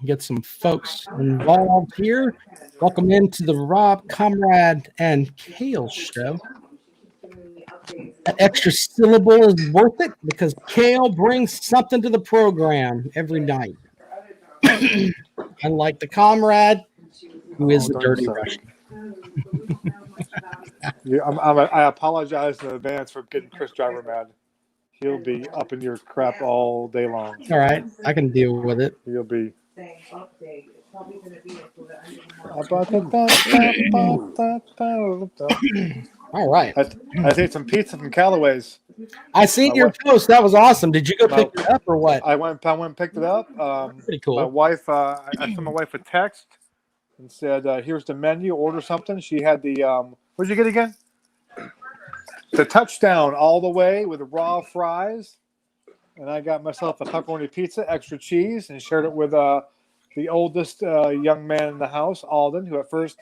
get some folks involved here. Welcome into the Rob, Comrade, and Kale show. That extra syllable is worth it because Kale brings something to the program every night. Unlike the Comrade, who is Oh, the don't dirty say. Russian. Yeah, I apologize in advance for getting Chris Driver mad. He'll be up in your crap all day long. All right, I can deal with it. He'll be. All right. I ate some pizza from Callaway's. I seen My your wife, post. That was awesome. Did you go my, pick it up or what? I went and picked it up. Pretty My cool. wife, I sent my wife a text and said, "Here's the menu. Order something." She had the what did you get again? The touchdown all the way with the raw fries, and I got myself a pepperoni pizza, extra cheese, and shared it with the oldest young man in the house, Alden, who at first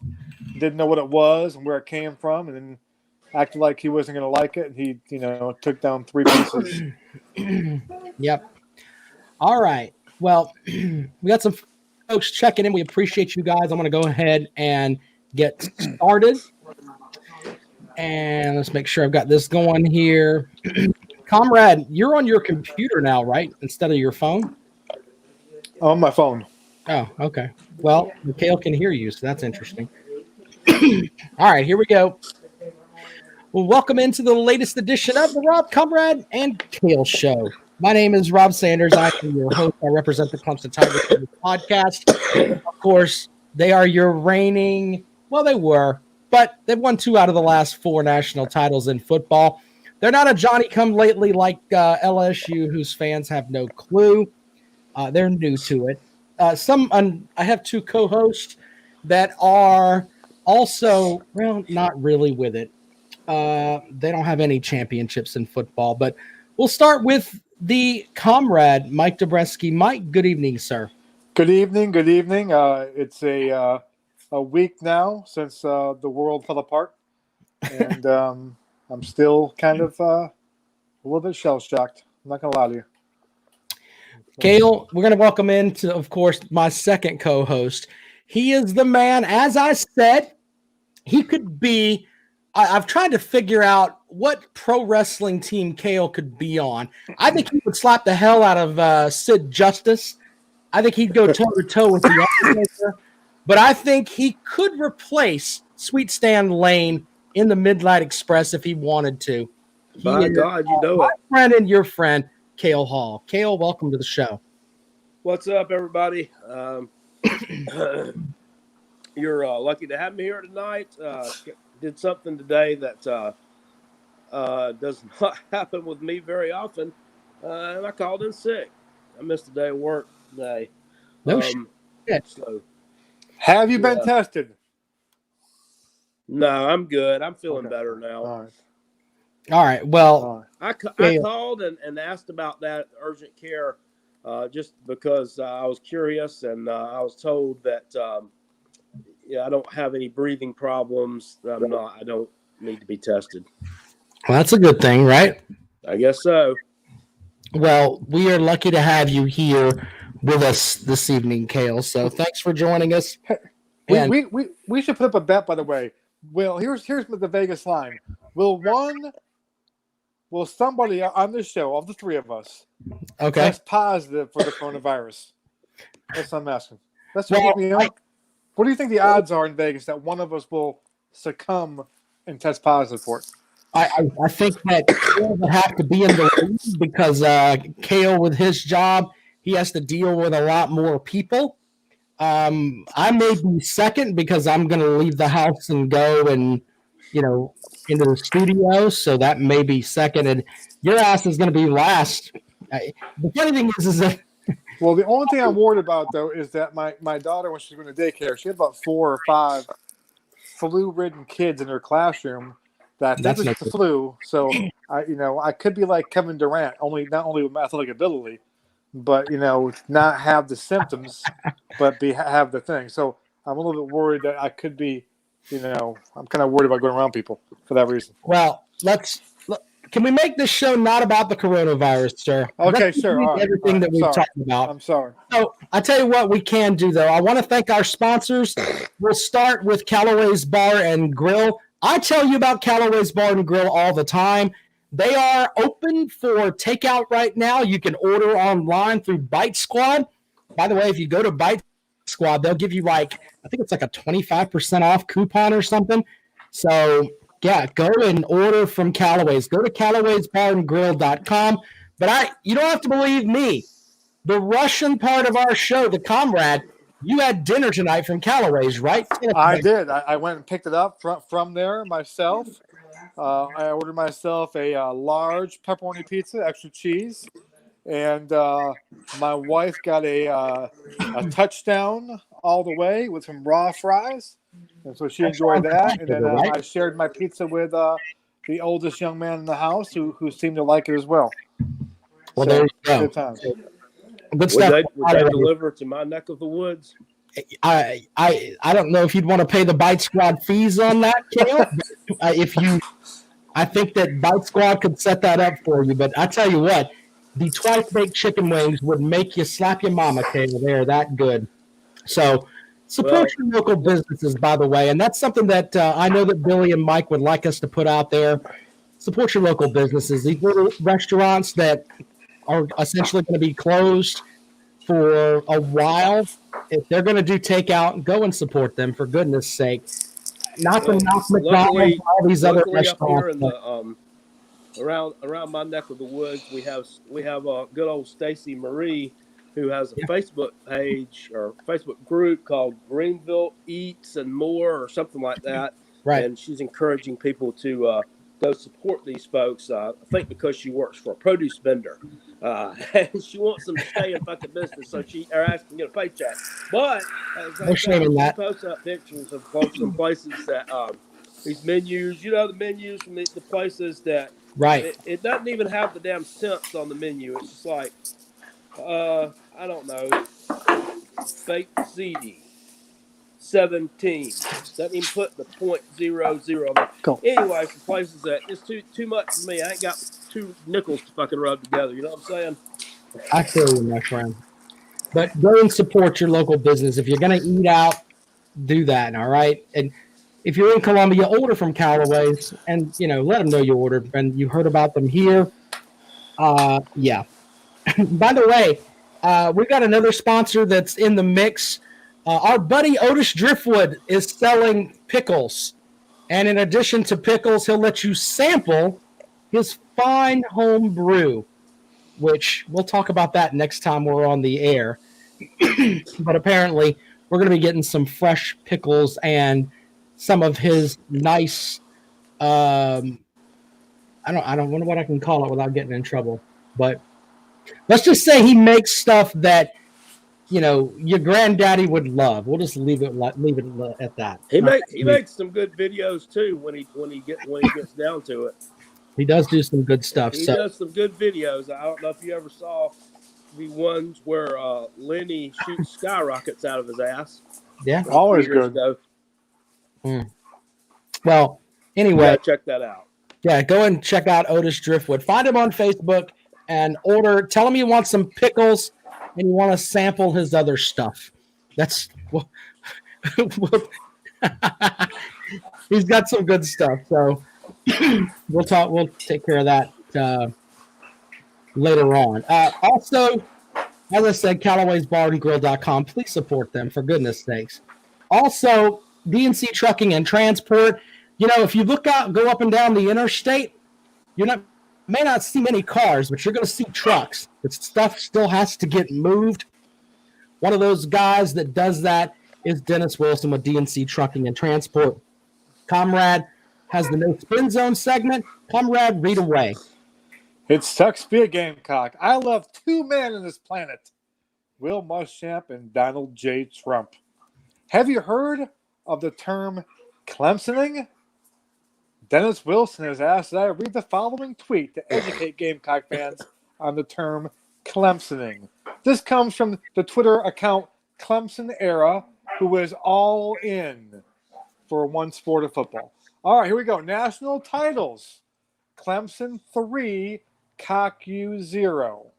didn't know what it was and where it came from, and then acted like he wasn't going to like it, and he, took down 3 pieces. Yep. All right. Well, we got some folks checking in. We appreciate you guys. I'm going to go ahead and get started. And let's make sure I've got this going here. Comrade, you're on your computer now, right? Instead of your phone? On my phone. Oh, okay. Well, Mikhail can hear you, so that's interesting. All right, here we go. Well, welcome into the latest edition of the Rob, Comrade, and Kale Show. My name is Rob Sanders. I am your host. I represent the Clemson Tigers in this podcast. Of course, they are your reigning, well, they were, but they've won 2 out of the last 4 national titles in football. They're not a Johnny-come-lately like LSU, whose fans have no clue. They're new to it. I have 2 co-hosts that are also, well, not really with it. They don't have any championships in football, but we'll start with the Comrade, Mike Dobreski. Mike, good evening, sir. Good evening. Good evening. It's a week now since the world fell apart, and I'm still kind of a little bit shell-shocked. I'm not going to lie to you. Kale, we're going to welcome into, of course, my second co-host. He is the man, as I said, he could be – I've tried to figure out what pro wrestling team Kale could be on. I think he would slap the hell out of Sid Justice. I think he'd go toe-to-toe with the Undertaker. But I think he could replace Sweet Stan Lane in the Midnight Express if he wanted to. By God, you know my it. friend and your friend, Kale Hall. Kale, welcome to the show. What's up, everybody? You're lucky to have me here tonight. Did something today that does not happen with me very often, and I called in sick. I missed a day of work today. No shit. So, Have you been tested? no, I'm good. I'm feeling better now. All right. All right. Well, I called and asked about that urgent care just because I was curious, and I was told that I don't have any breathing problems. I don't need to be tested. well, that's a good thing, right? I guess so. Well, we are lucky to have you here with us this evening, Kale. So thanks for joining us. We should put up a bet, by the way. Well, here's the Vegas line. Will somebody on this show, of the 3 of us, test positive for the coronavirus? That's what I'm asking. What do you think the odds are in Vegas that one of us will succumb and test positive for it? I think that Kale would have to be in the lead because Kale, with his job, he has to deal with a lot more people. I may be second because I'm going to leave the house and go and, into the studio. So that may be second. And your ass is going to be last. The funny thing is that. Well, the only thing I'm worried about, though, is that my daughter, when she's going to daycare, she had about 4 or 5 flu-ridden kids in her classroom. That's the flu. So, I could be like Kevin Durant, not only with athletic ability, but, not have the symptoms, but have the thing. So I'm a little bit worried that I could be, I'm kind of worried about going around people for that reason. Well, can we make this show not about the coronavirus, sir? Okay, Let's sure. leave All right. everything that we've Sorry. talked about. I'm sorry. So I tell you what we can do, though. I want to thank our sponsors. We'll start with Callaway's Bar and Grill. I tell you about Callaway's Bar and Grill all the time. They are open for takeout right now. You can order online through Bite Squad. By the way, if you go to Bite Squad, they'll give you I think it's like a 25% off coupon or something. So yeah, go and order from Callaway's. Go to Callaway'sBarandGrill.com. But you don't have to believe me. The Russian part of our show, the comrade, you had dinner tonight from Callaway's, right? I did. I went and picked it up from there myself. I ordered myself a large pepperoni pizza, extra cheese, and my wife got a touchdown all the way with some raw fries, and so she enjoyed that. And then I shared my pizza with the oldest young man in the house, who seemed to like it as well. Well, so, there you go. Good time. Good stuff. Would they deliver to my neck of the woods? I don't know if you'd want to pay the Bite Squad fees on that, Kale. I think that Bite Squad could set that up for you. But I tell you what, the twice baked chicken wings would make you slap your mama, Kale. They're that good. So support your local businesses, by the way, and that's something that I know that Billy and Mike would like us to put out there. Support your local businesses. These little restaurants that are essentially going to be closed for a while. If they're going to do takeout, go and support them, for goodness sake. Not to knock McDonald's, all these other restaurants. Around my neck of the woods, we have good old Stacy Marie, who has a Facebook page or Facebook group called Greenville Eats and More or something like that. Right. And she's encouraging people to go support these folks. I think because she works for a produce vendor. And she wants them to stay in fucking business, so she are asking to get a paycheck. But she posts up pictures of some places that these menus, the menus from the places that it doesn't even have the damn cents on the menu. It's just like I don't know, baked ziti 17 doesn't even put the 0.00 on it. Anyway, some places that it's too much for me. I ain't got 2 nickels to fucking rub together. You know what I'm saying? I feel you, my friend. But go and support your local business. If you're going to eat out, do that, all right? And if you're in Columbia, order from Callaway's and, let them know you ordered and you heard about them here. Yeah. By the way, we got another sponsor that's in the mix. Our buddy Otis Driftwood is selling pickles. And in addition to pickles, he'll let you sample his fine home brew, which we'll talk about that next time we're on the air. But apparently, we're going to be getting some fresh pickles and some of his nice, I don't know what I can call it without getting in trouble. But let's just say he makes stuff that, your granddaddy would love. We'll just leave it at that. He makes some good videos too when he gets down to it. He does do some good stuff. He does some good videos. I don't know if you ever saw the ones where Lenny shoots skyrockets out of his ass. Yeah, always good. Well, anyway, check that out. Yeah, go and check out Otis Driftwood. Find him on Facebook and order. Tell him you want some pickles and you want to sample his other stuff. That's he's got some good stuff. So we'll take care of that later on. Also, as I said, Callaway'sBarandGrill.com. Please support them, for goodness sakes. Also, DNC Trucking and Transport. If you go up and down the interstate, may not see many cars, but you're going to see trucks. But stuff still has to get moved. One of those guys that does that is Dennis Wilson with DNC Trucking and Transport. Comrade has the No Spin Zone segment. Comrade, read away. It's Tuck Spear Gamecock. I love 2 men on this planet, Will Muschamp and Donald J. Trump. Have you heard of the term Clemsoning? Dennis Wilson has asked that I read the following tweet to educate Gamecock fans on the term Clemsoning. This comes from the Twitter account Clemson Era, who is all in for one sport of football. All right, here we go. National titles Clemson 3, CockU 0.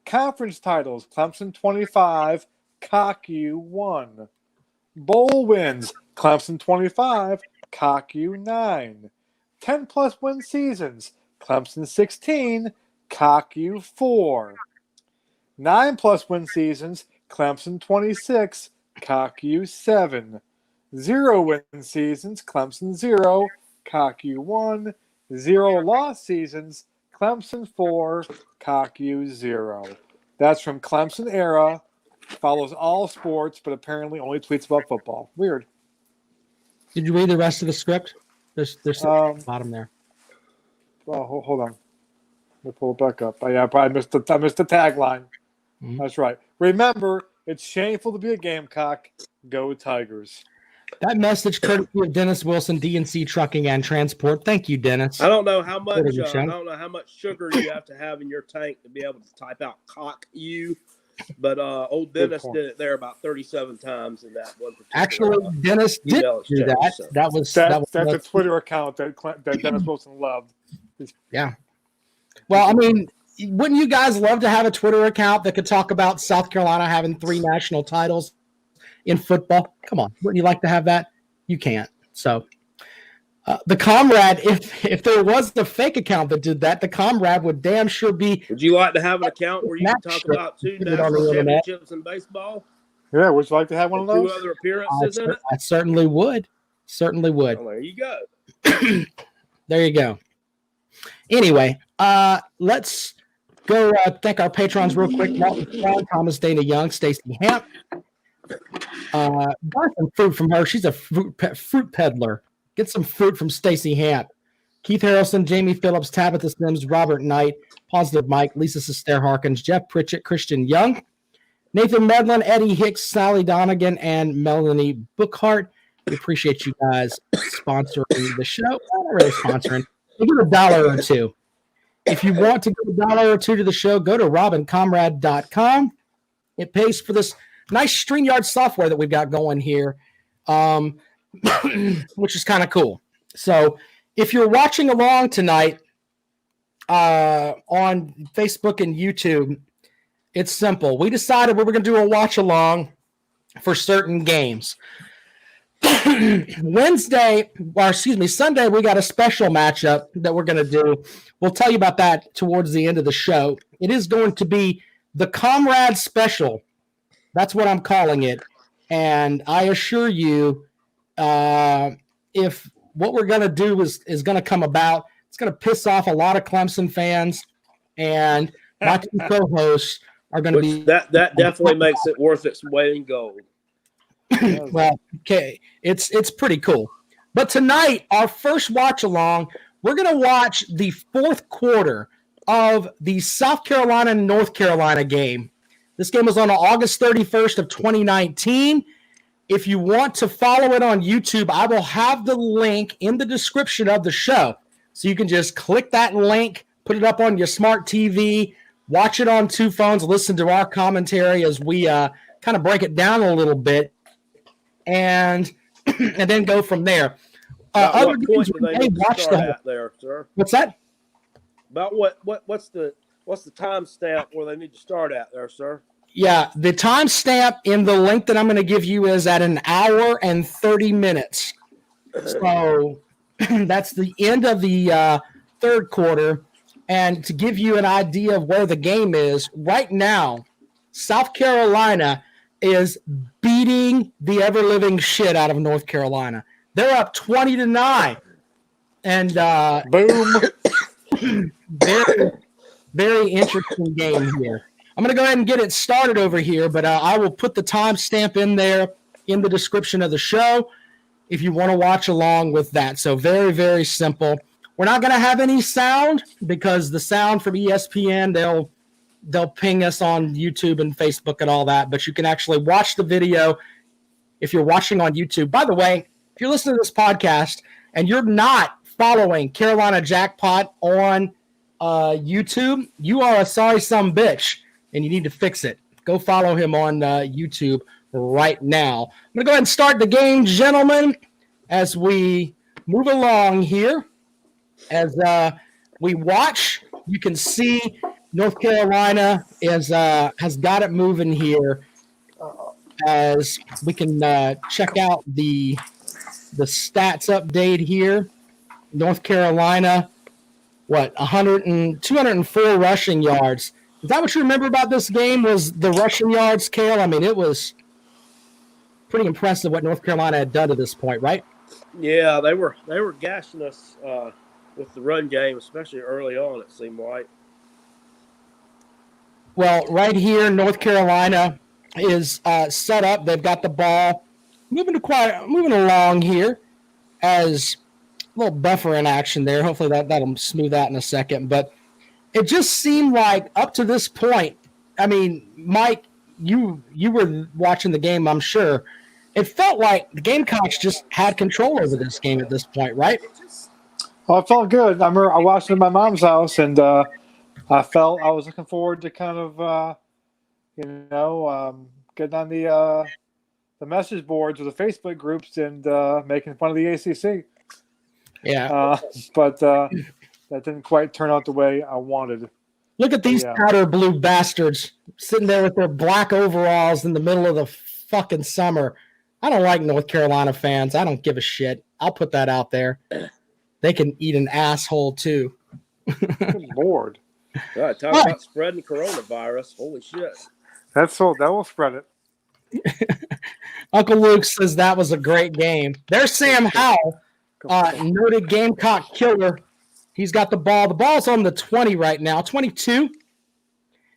Conference titles, Clemson 25, CockU 1. Bowl wins, Clemson 25, CockU 9. 10-plus win seasons, Clemson 16, CockU 4. 9-plus win seasons, Clemson 26, CockU 7. 0 win seasons, Clemson 0, CockU 1. 0 loss seasons, Clemson 4, CockU 0. That's from Clemson Era. Follows all sports, but apparently only tweets about football. Weird. Did you read the rest of the script? There's at the bottom there. Oh, hold on. Let me pull it back up. I missed the tagline. Mm-hmm. That's right. Remember, it's shameful to be a Gamecock. Go Tigers. That message courtesy of Dennis Wilson, DNC Trucking and Transport. Thank you, Dennis. I don't know how much sugar you have to have in your tank to be able to type out cock you, but old Dennis did it there about 37 times in that one particular. Actually, Dennis did do that. So. That's a Twitter account that Dennis Wilson loved. Yeah. Well, I mean, wouldn't you guys love to have a Twitter account that could talk about South Carolina having 3 national titles in football? Come on. Wouldn't you like to have that? You can't. So the Comrade, if there was the fake account that did that, the Comrade would damn sure be. Would you like to have an account where you can talk about 2 national championships in baseball? Yeah, would you like to have one of those? 2 other appearances in it? I certainly would. Certainly would. Well, there you go. There you go. Anyway, let's go thank our patrons real quick. Walter Brown, Thomas Dana Young, Stacy Hamp. Buy some fruit from her. She's a fruit peddler. Get some fruit from Stacy Hamp. Keith Harrelson, Jamie Phillips, Tabitha Sims, Robert Knight, Positive Mike, Lisa Sester Harkins, Jeff Pritchett, Christian Young, Nathan Medlin, Eddie Hicks, Sally Donegan, and Melanie Bookhart. We appreciate you guys sponsoring the show. Not really sponsoring. Give it $1 or $2. If you want to give $1 or $2 to the show, go to robincomrade.com. It pays for this nice StreamYard software that we've got going here, which is kind of cool. So if you're watching along tonight on Facebook and YouTube, it's simple. We decided we were going to do a watch along for certain games. Sunday, we got a special matchup that we're going to do. We'll tell you about that towards the end of the show. It is going to be the Comrade Special. That's what I'm calling it. And I assure you, if what we're going to do is going to come about, it's going to piss off a lot of Clemson fans. And my two co-hosts are going to be. That definitely makes it worth its weight in gold. Well, okay, it's pretty cool. But tonight, our first watch along, we're going to watch the 4th quarter of the South Carolina and North Carolina game. This game was on August 31st of 2019. If you want to follow it on YouTube, I will have the link in the description of the show. So you can just click that link, put it up on your smart TV, watch it on 2 phones, listen to our commentary as we kind of break it down a little bit. And then go from there. Other games we may watch there, sir. What's that? About what's the timestamp where they need to start at there, sir? Yeah, the timestamp in the link that I'm going to give you is at 1 hour and 30 minutes. So that's the end of the 3rd quarter. And to give you an idea of where the game is, right now, South Carolina is beating the ever-living shit out of North Carolina. They're up 20-9. And boom. Very, very interesting game here. I'm going to go ahead and get it started over here, but I will put the timestamp in there in the description of the show if you want to watch along with that. So very, very simple. We're not going to have any sound because the sound from ESPN, they'll ping us on YouTube and Facebook and all that, but you can actually watch the video if you're watching on YouTube. By the way, if you're listening to this podcast and you're not following Carolina Jackpot on YouTube, you are a sorry sumbitch, and you need to fix it. Go follow him on YouTube right now. I'm going to go ahead and start the game, gentlemen, as we move along here. As we watch, you can see North Carolina has got it moving here. As we can check out the stats update here. North Carolina, 204 rushing yards. Is that what you remember about this game? Was the rushing yards, Cale? I mean, it was pretty impressive what North Carolina had done to this point, right? Yeah, they were gashing us with the run game, especially early on. It seemed like. Well, right here, North Carolina is set up. They've got the ball moving along here as a little buffer in action there. Hopefully that'll smooth out in a second. But it just seemed like up to this point, I mean, Mike, you were watching the game, I'm sure. It felt like the Gamecocks just had control over this game at this point, right? Well, it felt good. I watched it at my mom's house, and I was looking forward to kind of, getting on the message boards or the Facebook groups and making fun of the ACC. Yeah. But that didn't quite turn out the way I wanted. Look at these powder blue bastards sitting there with their black overalls in the middle of the fucking summer. I don't like North Carolina fans. I don't give a shit. I'll put that out there. They can eat an asshole too. Good Lord. Talk about spreading coronavirus. Holy shit. That will spread it. Uncle Luke says that was a great game. There's Sam Howell, noted Gamecock killer. He's got the ball. The ball's on the 20 right now, 22.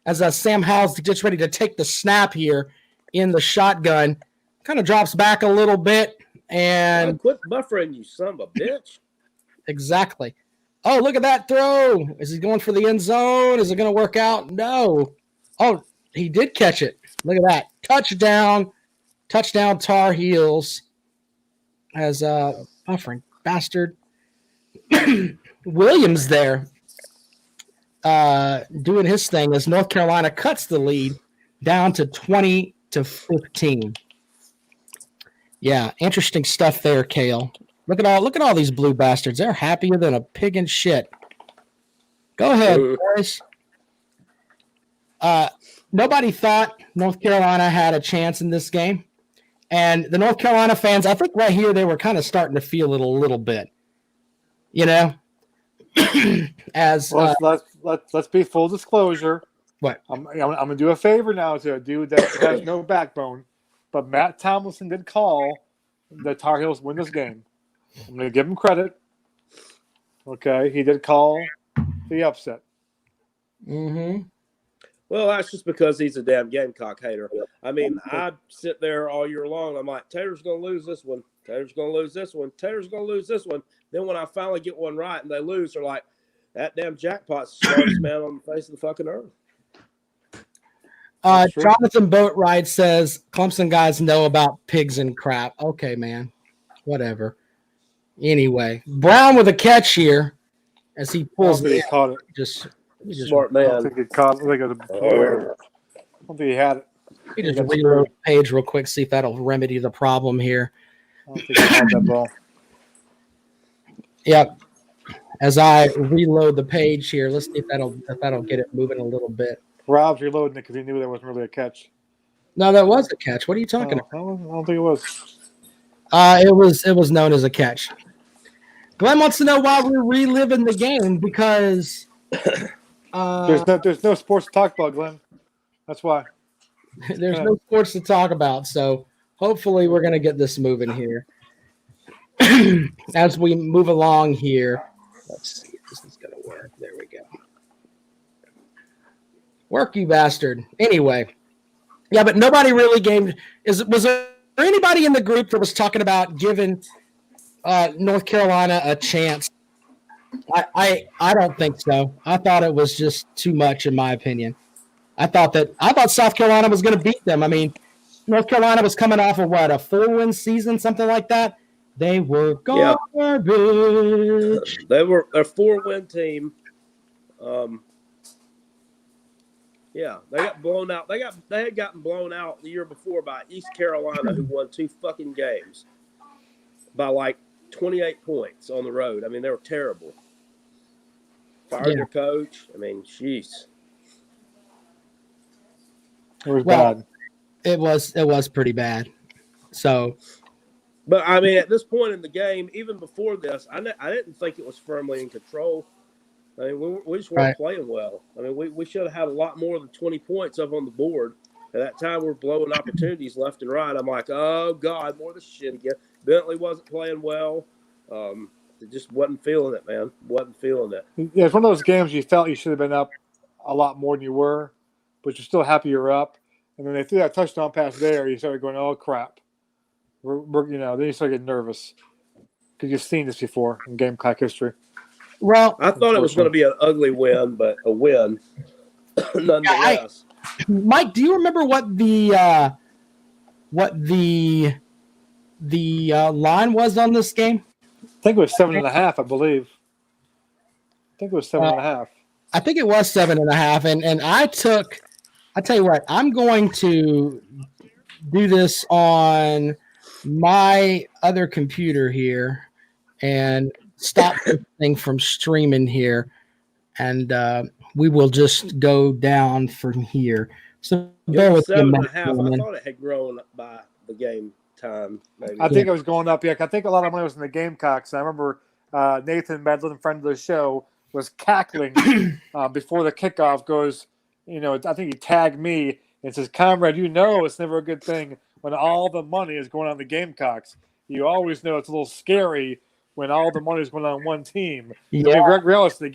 As Sam Howell's just ready to take the snap here in the shotgun. Kind of drops back a little bit. And quit buffering, you son of a bitch. Exactly. Oh, look at that throw. Is he going for the end zone? Is it going to work out? No. Oh, he did catch it. Look at that. Touchdown. Touchdown Tar Heels. As buffering bastard. Williams there doing his thing as North Carolina cuts the lead down to 20-15. Yeah, interesting stuff there, Cale. Look at all these blue bastards. They're happier than a pig in shit. Go ahead, boys. Nobody thought North Carolina had a chance in this game. And the North Carolina fans, I think right here, they were kind of starting to feel it a little bit. You know? As let's be full disclosure. What? I'm going to do a favor now to a dude that has no backbone. But Matt Tomlinson did call the Tar Heels win this game. I'm going to give him credit. Okay, he did call the upset. Mm-hmm. Well, that's just because he's a damn Gamecock hater. I mean, I sit there all year long. I'm like, Taylor's going to lose this one. Taylor's going to lose this one. Taylor's going to lose this one. Then when I finally get one right and they lose, they're like, that damn jackpot's the smartest man on the face of the fucking earth. Jonathan Boatwright says, Clemson guys know about pigs and crap. Okay, man. Whatever. Anyway, Brown with a catch here as he pulls it. He caught it. Just smart man. I don't think he caught it. I don't think he had it. He just reload the page real quick, see if that'll remedy the problem here. I don't think he had that ball. Yep. As I reload the page here, let's see if that'll get it moving a little bit. Rob's reloading it because he knew that wasn't really a catch. No, that was a catch. What are you talking about? I don't think it was. It was known as a catch. Glenn wants to know why we're reliving the game because there's no sports to talk about, Glenn. That's why. There's no sports to talk about, so hopefully we're gonna get this moving here. As we move along here, let's see if this is gonna work. There we go. Work, you bastard. Anyway, yeah, but nobody really gamed. Was there anybody in the group that was talking about giving North Carolina a chance? I don't think so. I thought it was just too much, in my opinion. I thought South Carolina was going to beat them. I mean, North Carolina was coming off of what, a 4-win season, something like that. They were garbage. They were a 4-win team. Yeah, they got blown out. They had gotten blown out the year before by East Carolina, who won 2 fucking games by like 28 points on the road. I mean, they were terrible. fired their coach. I mean, jeez. It was Well, bad. it was pretty bad. So, But I mean, at this point in the game, even before this, I didn't think it was firmly in control. I mean, we just weren't playing well. I mean, we should have had a lot more than 20 points up on the board. At that time, we're blowing opportunities left and right. I'm like, oh, God, more of this shit again. Bentley wasn't playing well. Just wasn't feeling it, man. Wasn't feeling it. Yeah, it's one of those games you felt you should have been up a lot more than you were, but you're still happy you're up. And then they threw that touchdown pass there. You started going, oh, crap. Then you start getting nervous because you've seen this before in Gamecock history. well, I thought it was going to be an ugly win, but a win nonetheless. Mike, do you remember what the line was on this game? I think it was 7.5, I believe. I think it was 7.5. I think it was 7.5. And I tell you what, I'm going to do this on my other computer here and stop this thing from streaming here. And we will just go down from here. So bear with 7.5. I thought it had grown by the game time. Maybe. I think it was going up. Yeah, I think a lot of money was in the Gamecocks. I remember Nathan Medlin, friend of the show, was cackling before the kickoff. Goes, I think he tagged me and says, "Comrade, it's never a good thing when all the money is going on the Gamecocks. You always know it's a little scary when all the money is going on one team." Yeah. Regardless of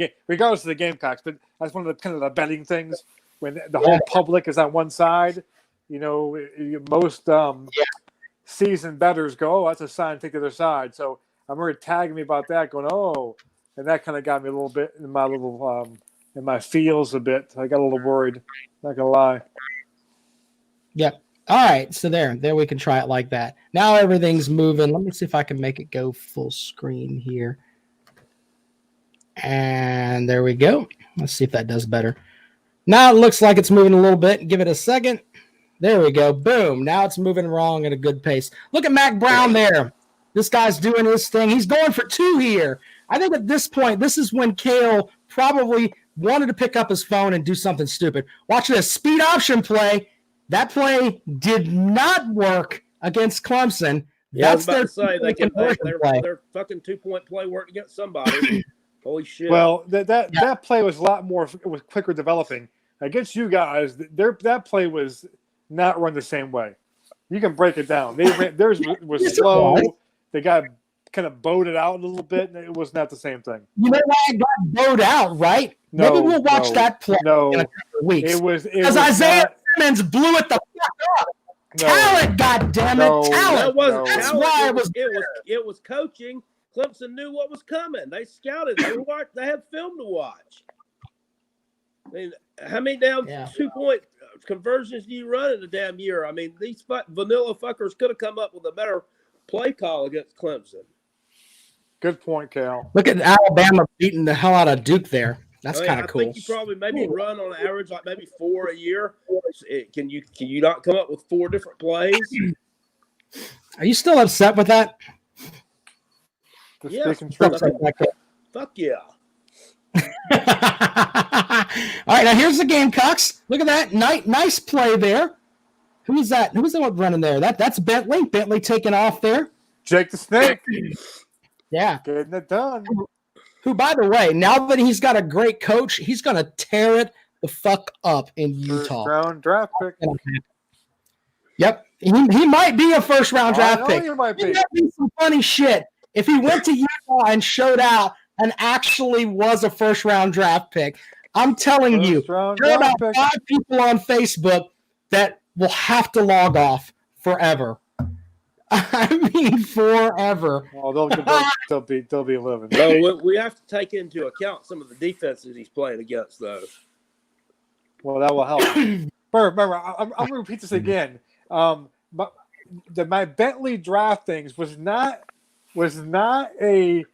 the Gamecocks, but that's one of the kind of the betting things when the whole public is on one side. Most seasoned bettors go, "Oh, that's a sign. Take the other side." So I remember tagging me about that, going, "Oh," and that kind of got me a little bit in my feels a bit. I got a little worried. Not gonna lie. Yep. All right. So there we can try it like that. Now everything's moving. Let me see if I can make it go full screen here. And there we go. Let's see if that does better. Now it looks like it's moving a little bit. Give it a second. There we go. Boom. Now it's moving along at a good pace. Look at Mac Brown there. This guy's doing his thing. He's going for 2 here. I think at this point, this is when Kale probably wanted to pick up his phone and do something stupid. Watch this speed option play. That play did not work against Clemson. Yeah, I was about to say their fucking 2-point play worked against somebody. Holy shit! Well, that play was a lot more. It was quicker developing against you guys. That play was not run the same way. You can break it down. Theirs was slow. They got kind of bowed it out a little bit, and it was not the same thing. You know why it got bowed out, right? No, maybe we'll watch that play in a couple of weeks. Because Isaiah Simmons blew it the fuck up. No, talent, goddammit, talent. That wasn't That's talent. why it was coaching. Clemson knew what was coming. They scouted. They had film to watch. I mean, how many damn 2-point conversions do you run in a damn year? I mean, these vanilla fuckers could have come up with a better play call against Clemson. Good point, Cal. Look at Alabama beating the hell out of Duke there. That's kind of cool. I think you probably maybe run on average like maybe 4 a year. Can you not come up with 4 different plays? Are you still upset with that? Yeah. Fuck yeah. All right, now here's the Gamecocks. Look at that. Nice play there. Who is that? Who's the one running there? That's Bentley. Bentley taking off there. Jake the Snake. Yeah. Getting it done. Who, by the way, now that he's got a great coach, he's going to tear it the fuck up in Utah. First-round draft pick. Yep. He might be a first-round draft pick. He might be. That'd be some funny shit if he went to Utah and showed out and actually was a first-round draft pick. I'm telling you, there are about 5 people on Facebook that will have to log off forever. I mean, forever. Well, they'll be living. So we have to take into account some of the defenses he's playing against, though. Well, that will help. Remember, I'm going to repeat this again. But my Bentley draft things was not a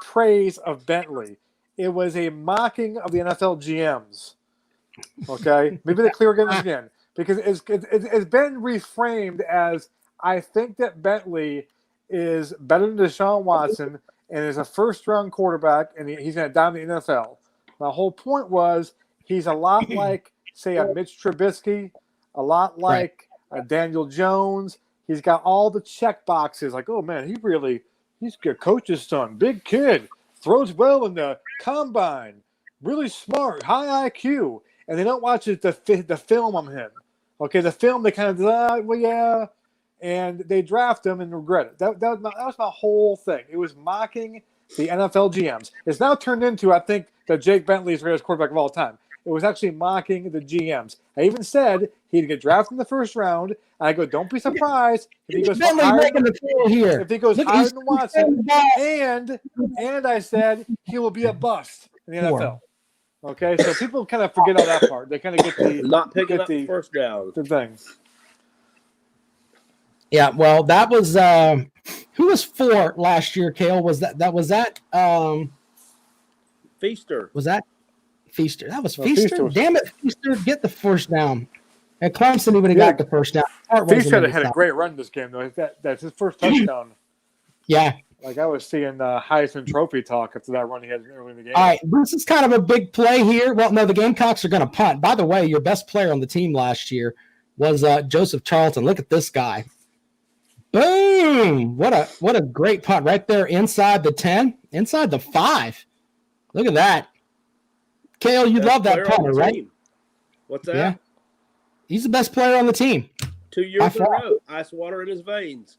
praise of Bentley. It was a mocking of the NFL GMs. Okay, maybe they clear again because it's been reframed as, I think that Bentley is better than Deshaun Watson and is a first-round quarterback, and he's going to dominate the NFL. My whole point was he's a lot like, say, a Mitch Trubisky, a lot like a Daniel Jones. He's got all the check boxes. Like, oh man, he's a coach's son, big kid, throws well in the combine, really smart, high IQ. And they don't watch the film on him. Okay, the film, they kind of, well, yeah. And they draft him and regret it. That was my whole thing. It was mocking the NFL GMs. It's now turned into, I think, that Jake Bentley is the greatest quarterback of all time. It was actually mocking the GMs. I even said he'd get drafted in the first round. And I go, don't be surprised if he goes higher than Watson. And I said he will be a bust in the NFL. Okay, so people kind of forget all that part. They kind of get the not picking up the first down. The things. Yeah, well, that was who was 4 last year, Cale? Was that Feaster? Was that Feaster? That was Feaster. Damn it, Feaster, get the first down. And Clemson, he would have got the first down. Feaster had a great run this game, though. That's his first touchdown. Yeah. Like I was seeing Heisman Trophy talk after that run he had early in the game. All right, this is kind of a big play here. Well, no, the Gamecocks are going to punt. By the way, your best player on the team last year was Joseph Charlton. Look at this guy. Boom! What a great punt right there inside the 10, inside the 5. Look at that. Cale, you love that punter, right? What's that? Yeah. He's the best player on the team. 2 years in a row. Ice water in his veins.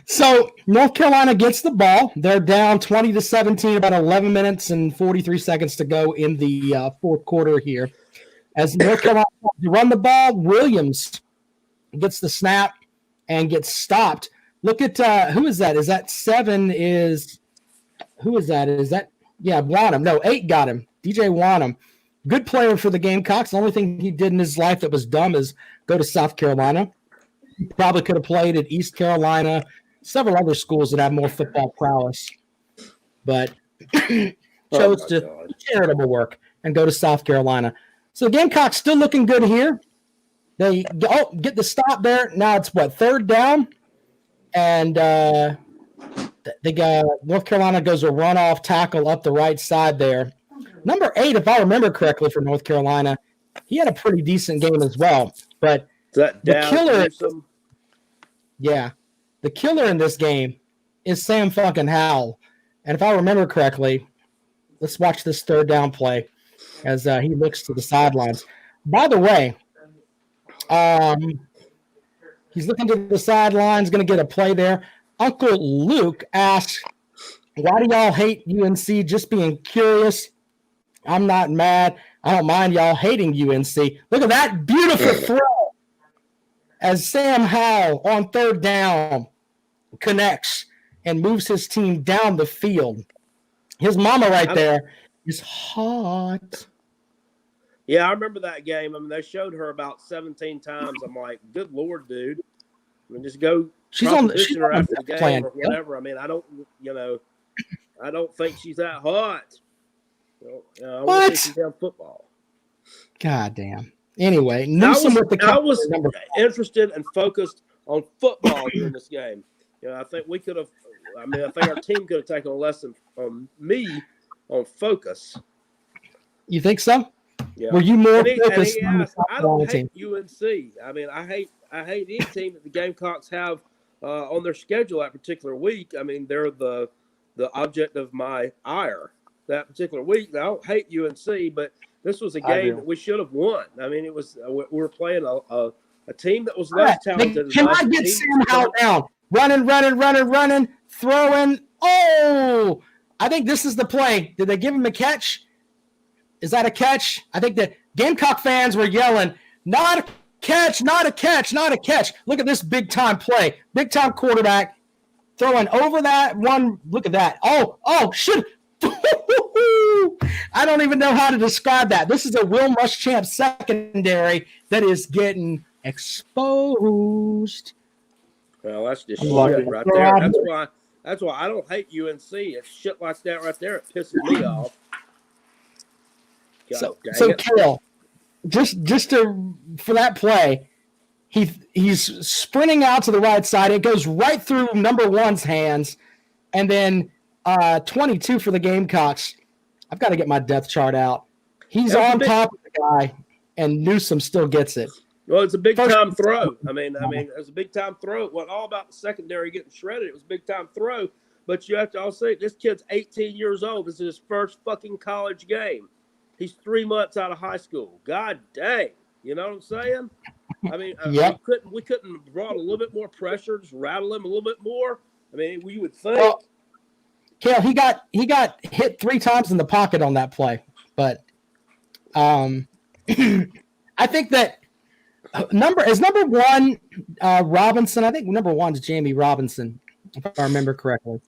So North Carolina gets the ball. They're down 20-17, about 11 minutes and 43 seconds to go in the fourth quarter here. As North Carolina run the ball, Williams gets the snap and gets stopped. Look at who is that? Is that 7 is – who is that? Is that – yeah, Wanham. No, 8 got him. DJ Wanham. Good player for the Gamecocks. The only thing he did in his life that was dumb is go to South Carolina. He probably could have played at East Carolina, several other schools that have more football prowess. But chose to charitable work and go to South Carolina. So the Gamecocks still looking good here. They get the stop there. Now it's third down, and they got North Carolina goes a runoff tackle up the right side there. Number 8, if I remember correctly, for North Carolina, he had a pretty decent game as well. But the killer in this game is Sam fucking Howell. And if I remember correctly, let's watch this third down play as he looks to the sidelines. By the way, he's looking to the sidelines, going to get a play there. Uncle Luke asks, why do y'all hate UNC? Just being curious. I'm not mad. I don't mind y'all hating UNC. Look at that beautiful throw as Sam Howell on third down connects and moves his team down the field. His mama right there is hot. Yeah, I remember that game. I mean, they showed her about 17 times. I'm like, good Lord, dude. I mean, just go she's on the after the game plan, or whatever. Yep. I mean, I don't think she's that hot. I want to see some football. God damn. Anyway, I was interested and focused on football during this game. I think we could have. I think our team could have taken a lesson from me on focus. You think so? Yeah. Were you more focused? I don't hate UNC. I mean, I hate any team that the Gamecocks have on their schedule that particular week. I mean, they're the object of my ire that particular week. I don't hate UNC, but this was a game that we should have won. I mean, it was we were playing a team that was less talented. Can I get Sam Howell down? Running, throwing. Oh, I think this is the play. Did they give him a catch? Is that a catch? I think the Gamecock fans were yelling, not a catch, not a catch, not a catch. Look at this big-time play. Big-time quarterback throwing over that one. Look at that. Oh, shit. I don't even know how to describe that. This is a Will Muschamp secondary that is getting exposed. Well, that's just shit right there. That's why I don't hate UNC. It's shit like that right there. It pisses me off. So Cale, for that play, he's sprinting out to the right side. It goes right through number 1's hands, and then 22 for the Gamecocks. I've got to get my depth chart out. He's That's a on big- top of the guy, and Newsom still gets it. Well, it's a big First- time throw. I mean, it was a big time throw. It wasn't all about the secondary getting shredded. It was a big time throw. But you have to also say this kid's 18 years old. This is his first fucking college game. He's 3 months out of high school. God dang. You know what I'm saying? I mean, Yep. we couldn't have brought a little bit more pressure, just rattle him a little bit more. I mean, you would think. Well, Cale, he got hit 3 times in the pocket on that play, but I think that number one Robinson. I think number 1 is Jamie Robinson, if I remember correctly.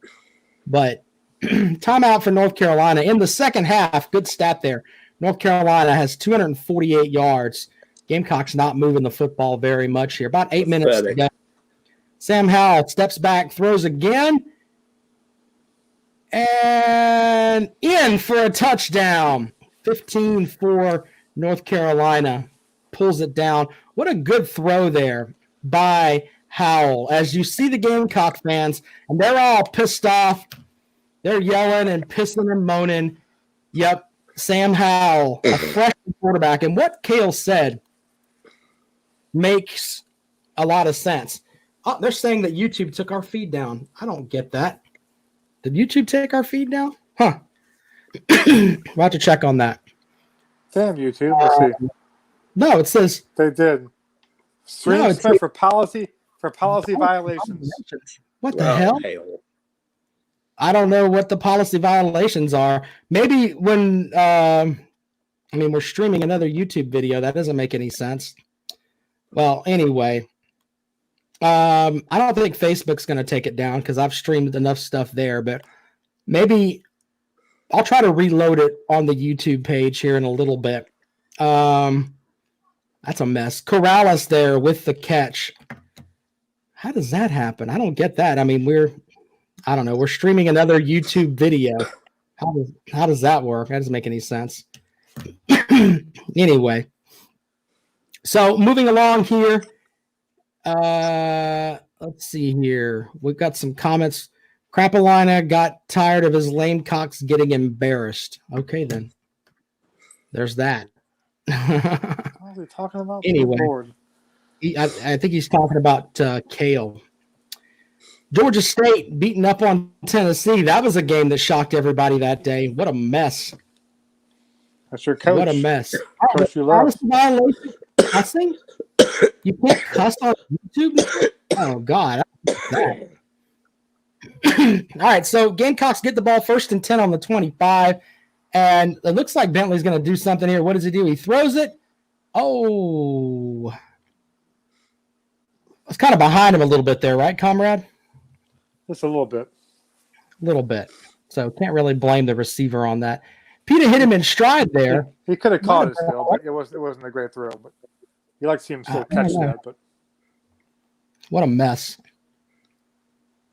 But timeout for North Carolina in the second half. Good stat there. North Carolina has 248 yards. Gamecocks not moving the football very much here. About 8 minutes to go. Sam Howell steps back, throws again, and in for a touchdown. 15 for North Carolina. Pulls it down. What a good throw there by Howell. As you see the Gamecock fans, and they're all pissed off. They're yelling and pissing and moaning. Yep, Sam Howell, a freshman quarterback. And what Cale said makes a lot of sense. Oh, they're saying that YouTube took our feed down. I don't get that. Did YouTube take our feed down? Huh. We'll have to check on that. Damn YouTube. Let's see. No, it says They did. Screen No, it's spent for policy violations. what the hell? I don't know what the policy violations are. Maybe when we're streaming another YouTube video. That doesn't make any sense. Well, anyway, I don't think Facebook's going to take it down because I've streamed enough stuff there, but maybe I'll try to reload it on the YouTube page here in a little bit. That's a mess. Corrales there with the catch. How does that happen? I don't get that. I mean, we're streaming another YouTube video. How does that work? That doesn't make any sense. Anyway, so moving along here. Let's see here. We've got some comments. Crapalina got tired of his lame cocks getting embarrassed. Okay, then. There's that. What are we talking about? Anyway, I think he's talking about Cale. Georgia State beating up on Tennessee. That was a game that shocked everybody that day. What a mess. That's your coach. What a mess. Coach you love. Violation. Cussing? You can't cuss on YouTube? Oh, God. All right, so Gamecocks get the ball 1st and 10 on the 25, and it looks like Bentley's going to do something here. What does he do? He throws it. Oh. It's kind of behind him a little bit there, right, comrade? Just a little bit. A little bit. So can't really blame the receiver on that. Peter hit him in stride there. He could have caught it still, but it wasn't a great throw. But you like to see him still catch that. But what a mess.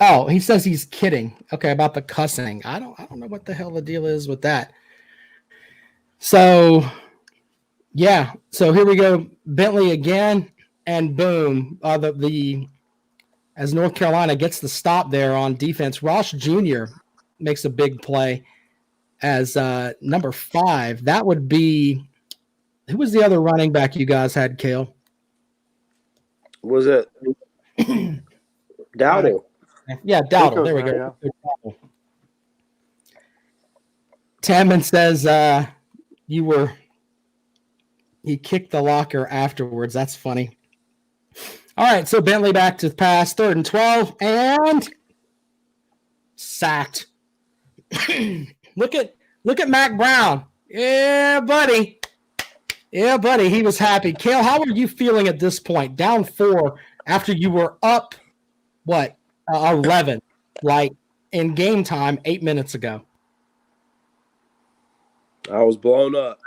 Oh, he says he's kidding. Okay, about the cussing. I don't know what the hell the deal is with that. So, yeah. So here we go. Bentley again, and boom. As North Carolina gets the stop there on defense, Ross Jr. makes a big play as number 5. That would be – who was the other running back you guys had, Cale? Was it Dowdle? Yeah, Dowdle. There we go. Yeah. Tamman says he kicked the locker afterwards. That's funny. All right, so Bentley back to pass, 3rd and 12, and sacked. Look at Mac Brown. Yeah, buddy. He was happy. Cale, how are you feeling at this point? Down 4 after you were up, 11, like in game time 8 minutes ago. I was blown up.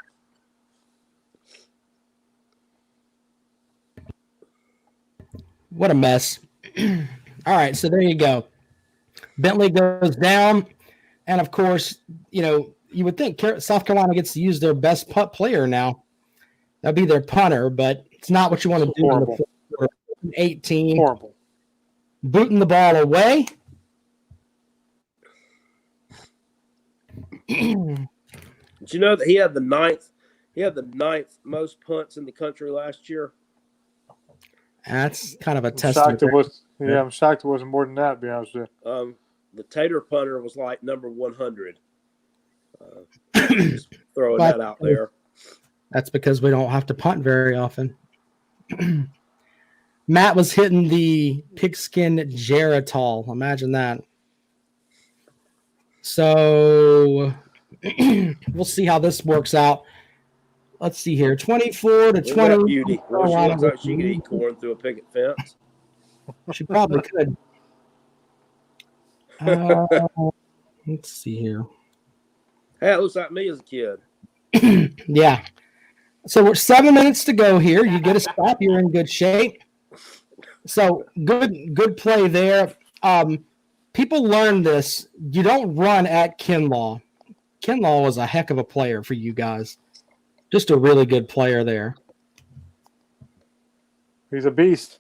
What a mess. All right, so there you go. Bentley goes down, and of course, you would think South Carolina gets to use their best punt player now. That'd be their punter, but it's not what you want to do. Horrible. In the 18. Horrible. Booting the ball away. Did you know that he had the ninth most punts in the country last year? That's kind of a I'm testament. I'm shocked it wasn't more than that, to be honest with you. The Tater punter was like number 100. Just throwing that out there. That's because we don't have to punt very often. Matt was hitting the pigskin Geritol. Imagine that. So we'll see how this works out. Let's see here. 24 to 20. Beauty. Well, she looks like she could eat corn through a picket fence. She probably could. Let's see here. Hey, it looks like me as a kid. Yeah. So we're 7 minutes to go here. You get a stop, you're in good shape. So good play there. People learn this. You don't run at Kinlaw. Kinlaw was a heck of a player for you guys. Just a really good player there. He's a beast.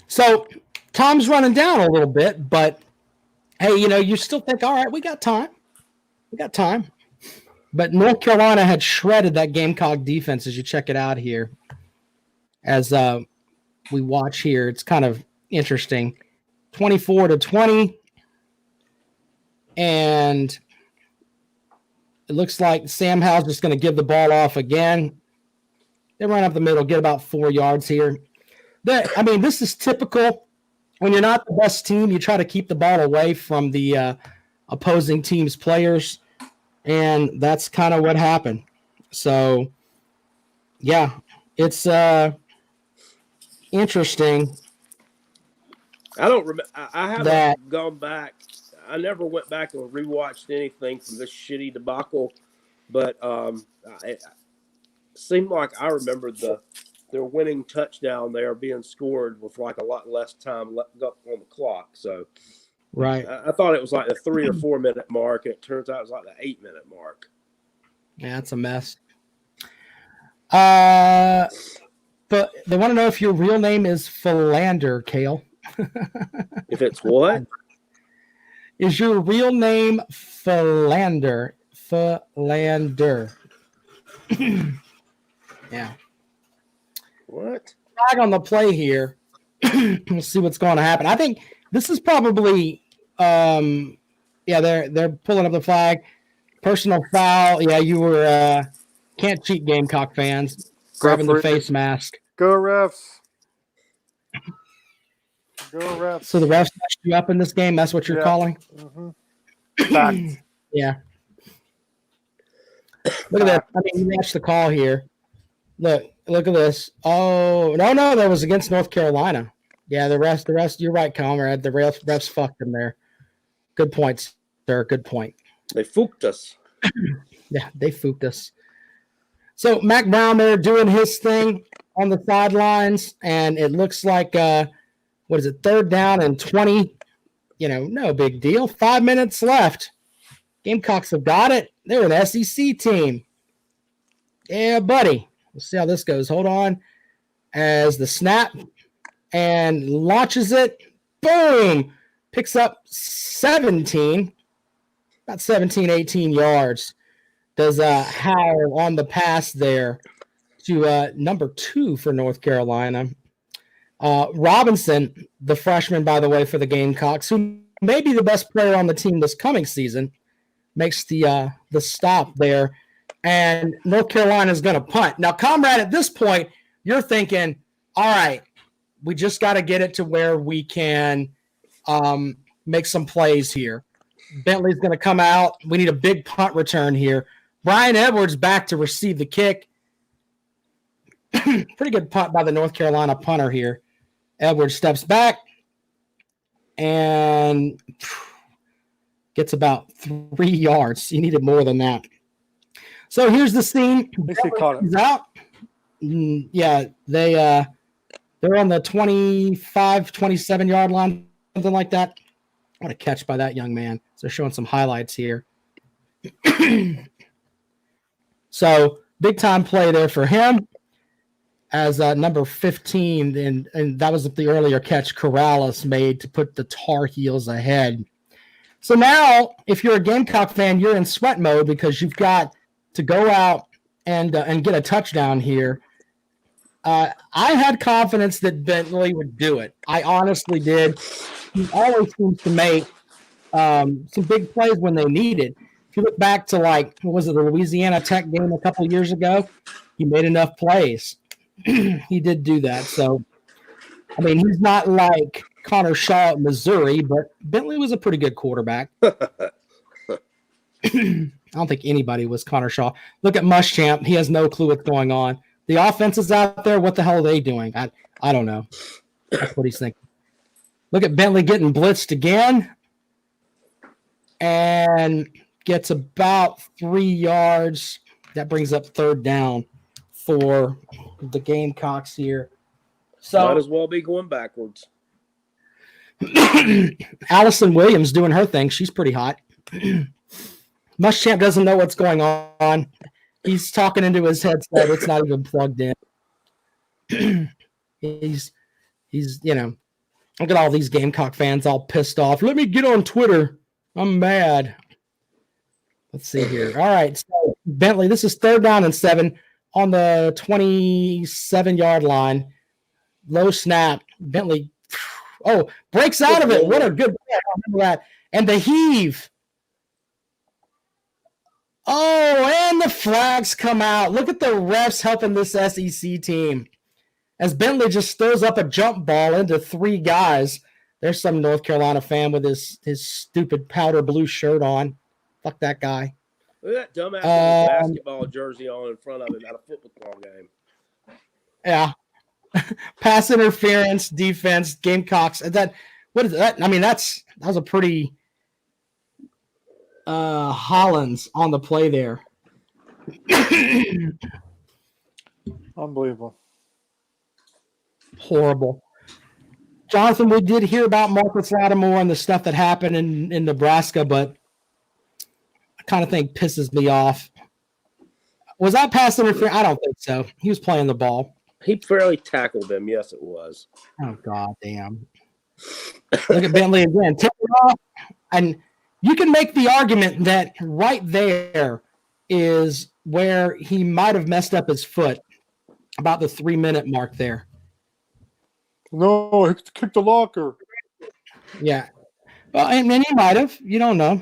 So Tom's running down a little bit, but hey, you still think, all right, we got time. But North Carolina had shredded that Gamecock defense as you check it out here. As we watch here, it's kind of interesting. 24 to 20. And it looks like Sam Howell's just going to give the ball off again. They run up the middle, get about 4 yards here. This is typical. When you're not the best team, you try to keep the ball away from the opposing team's players. And that's kind of what happened. So, yeah, it's interesting. I don't remember. I haven't gone back. I never went back and rewatched anything from this shitty debacle, but it seemed like I remember their winning touchdown there being scored with like a lot less time left on the clock. So, right, I thought it was like the 3 or 4 minute mark, and it turns out it was like the 8 minute mark. Yeah, it's a mess. But they want to know if your real name is Philander, Cale. If it's what? Is your real name Philander? Philander. Yeah. What? Flag on the play here. We'll see what's going to happen. I think this is probably they're pulling up the flag. Personal foul. Yeah, you were can't cheat, Gamecock fans. Grabbing the face mask. Go refs. Go refs. So the refs messed you up in this game? That's what you're calling? Mm-hmm. Yeah. Look at that. You matched the call here. Look at this. Oh, no, that was against North Carolina. Yeah, the rest, you're right, comrade. The refs fucked them there. Good point, sir. Good point. They fooked us. Yeah, they fooked us. So Mac Brown there doing his thing on the sidelines, and it looks like, 3rd down and 20? No big deal. 5 minutes left. Gamecocks have got it. They're an SEC team. Yeah, buddy. We'll see how this goes. Hold on. As the snap and launches it. Boom. Picks up 17. About 17, 18 yards. Does Howell on the pass there to number 2 for North Carolina. Robinson, the freshman, by the way, for the Gamecocks, who may be the best player on the team this coming season, makes the stop there. And North Carolina is going to punt. Now, comrade, at this point, you're thinking, all right, we just got to get it to where we can make some plays here. Bentley's going to come out. We need a big punt return here. Brian Edwards back to receive the kick. Pretty good punt by the North Carolina punter here. Edwards steps back and gets about 3 yards. You needed more than that. So here's the scene. He's out. Yeah, they're on the 25, 27-yard line, something like that. What a catch by that young man. So they're showing some highlights here. So big-time play there for him as number 15, and that was the earlier catch Corrales made to put the Tar Heels ahead. So now, if you're a Gamecock fan, you're in sweat mode because you've got to go out and get a touchdown here. I had confidence that Bentley would do it. I honestly did. He always seems to make some big plays when they need it. If you look back to what was it, the Louisiana Tech game a couple of years ago, he made enough plays. He did do that. So, I mean, he's not like Connor Shaw at Missouri, but Bentley was a pretty good quarterback. I don't think anybody was Connor Shaw. Look at Muschamp. He has no clue what's going on. The offense is out there. What the hell are they doing? I don't know. That's what he's thinking. Look at Bentley getting blitzed again and gets about 3 yards. That brings up third down for the Gamecocks here. So might as well be going backwards. Allison Williams doing her thing. She's pretty hot. Muschamp doesn't know what's going on. He's talking into his headset. It's not even plugged in. He's look at all these Gamecock fans all pissed off. Let me get on Twitter. I'm mad. Let's see here. All right. So Bentley, this is 3rd down and 7 on the 27-yard line. Low snap. Bentley, breaks out of it. What a good play. I remember that. And the heave. Oh, and the flags come out. Look at the refs helping this SEC team. As Bentley just throws up a jump ball into 3 guys. There's some North Carolina fan with his stupid powder blue shirt on. Fuck that guy. Look at that dumbass with a basketball jersey on in front of him at a football game. Yeah. Pass interference, defense, Gamecocks. What is that? I mean, that was a pretty Hollins on the play there. Unbelievable. Horrible. Jonathan, we did hear about Marcus Lattimore and the stuff that happened in Nebraska, but I kind of think pisses me off. Was that pass interference? I don't think so. He was playing the ball. He fairly tackled him. Yes, it was. Oh, God damn. Look at Bentley again. Take it off. And you can make the argument that right there is where he might have messed up his foot, about the 3-minute mark there. No, he kicked the locker. Yeah. Well, and he might have. You don't know.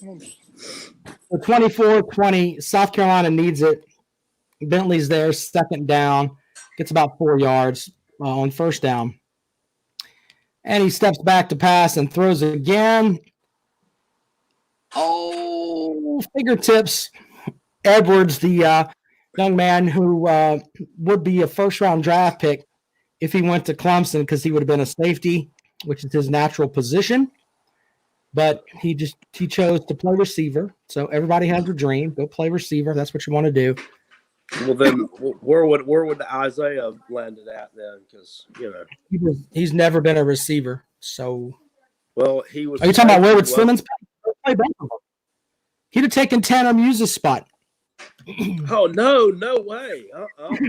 The 24-20, South Carolina needs it. Bentley's there, 2nd down. Gets about 4 yards on 1st down. And he steps back to pass and throws it again. Oh, fingertips. Edwards, the young man who would be a 1st-round draft pick if he went to Clemson because he would have been a safety, which is his natural position. But he chose to play receiver. So everybody has a dream. Go play receiver. That's what you want to do. Well, then where would Isaiah have landed at then? Because he's never been a receiver. So, well, he was. Are you talking about where would Simmons play? He'd have taken Tanner Muse's spot. Oh no way!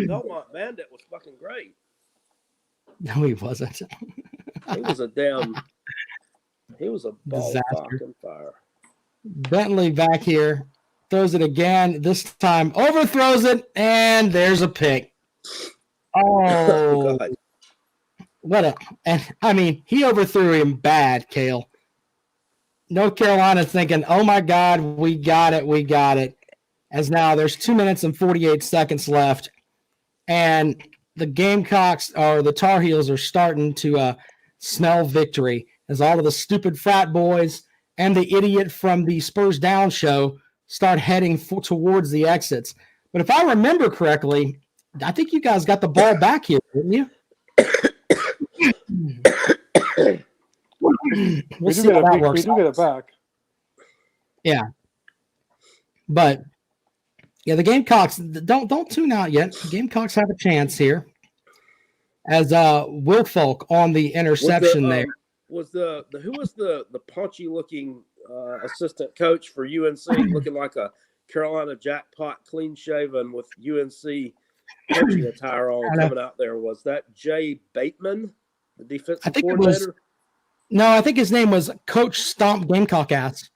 Belmont Bandit was fucking great. No, he wasn't. He was a ball fucking fire. Bentley back here. Throws it again. This time overthrows it, and there's a pick. Oh, God. He overthrew him bad, Cale. North Carolina's thinking, oh, my God, we got it. As now there's 2 minutes and 48 seconds left, and the Gamecocks or the Tar Heels are starting to smell victory as all of the stupid frat boys and the idiot from the Spurs Down show start heading towards the exits. But if I remember correctly, I think you guys got the ball back here, didn't you? We'll see how that works. We do get it back. Yeah. But, yeah, the Gamecocks, don't tune out yet. The Gamecocks have a chance here. As Wilfolk on the interception there. Who was the paunchy looking assistant coach for UNC, looking like a Carolina jackpot, clean shaven with UNC coaching attire on coming out there? Was that Jay Bateman, the defensive coordinator? No, I think his name was Coach Stomp Gamecock Ass.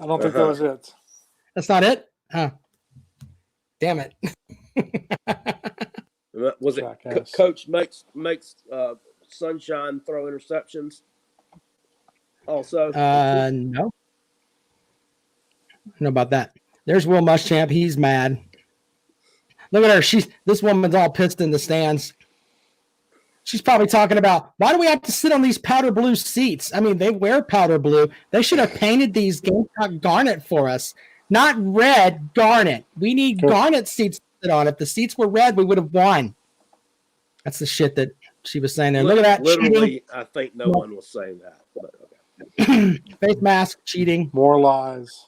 I don't think that was it. That's not it? Huh. Damn it. Was it Coach makes Sunshine throw interceptions? Also, no. I don't know about that. There's Will Muschamp. He's mad. Look at her. This woman's all pissed in the stands. She's probably talking about, why do we have to sit on these powder blue seats? I mean, they wear powder blue. They should have painted these Gamecock garnet for us. Not red, garnet. We need garnet seats to sit on. If the seats were red, we would have won. That's the shit that she was saying there. Look at that. Literally, cheating. I think no one was saying that. But okay. Face mask, cheating. More lies.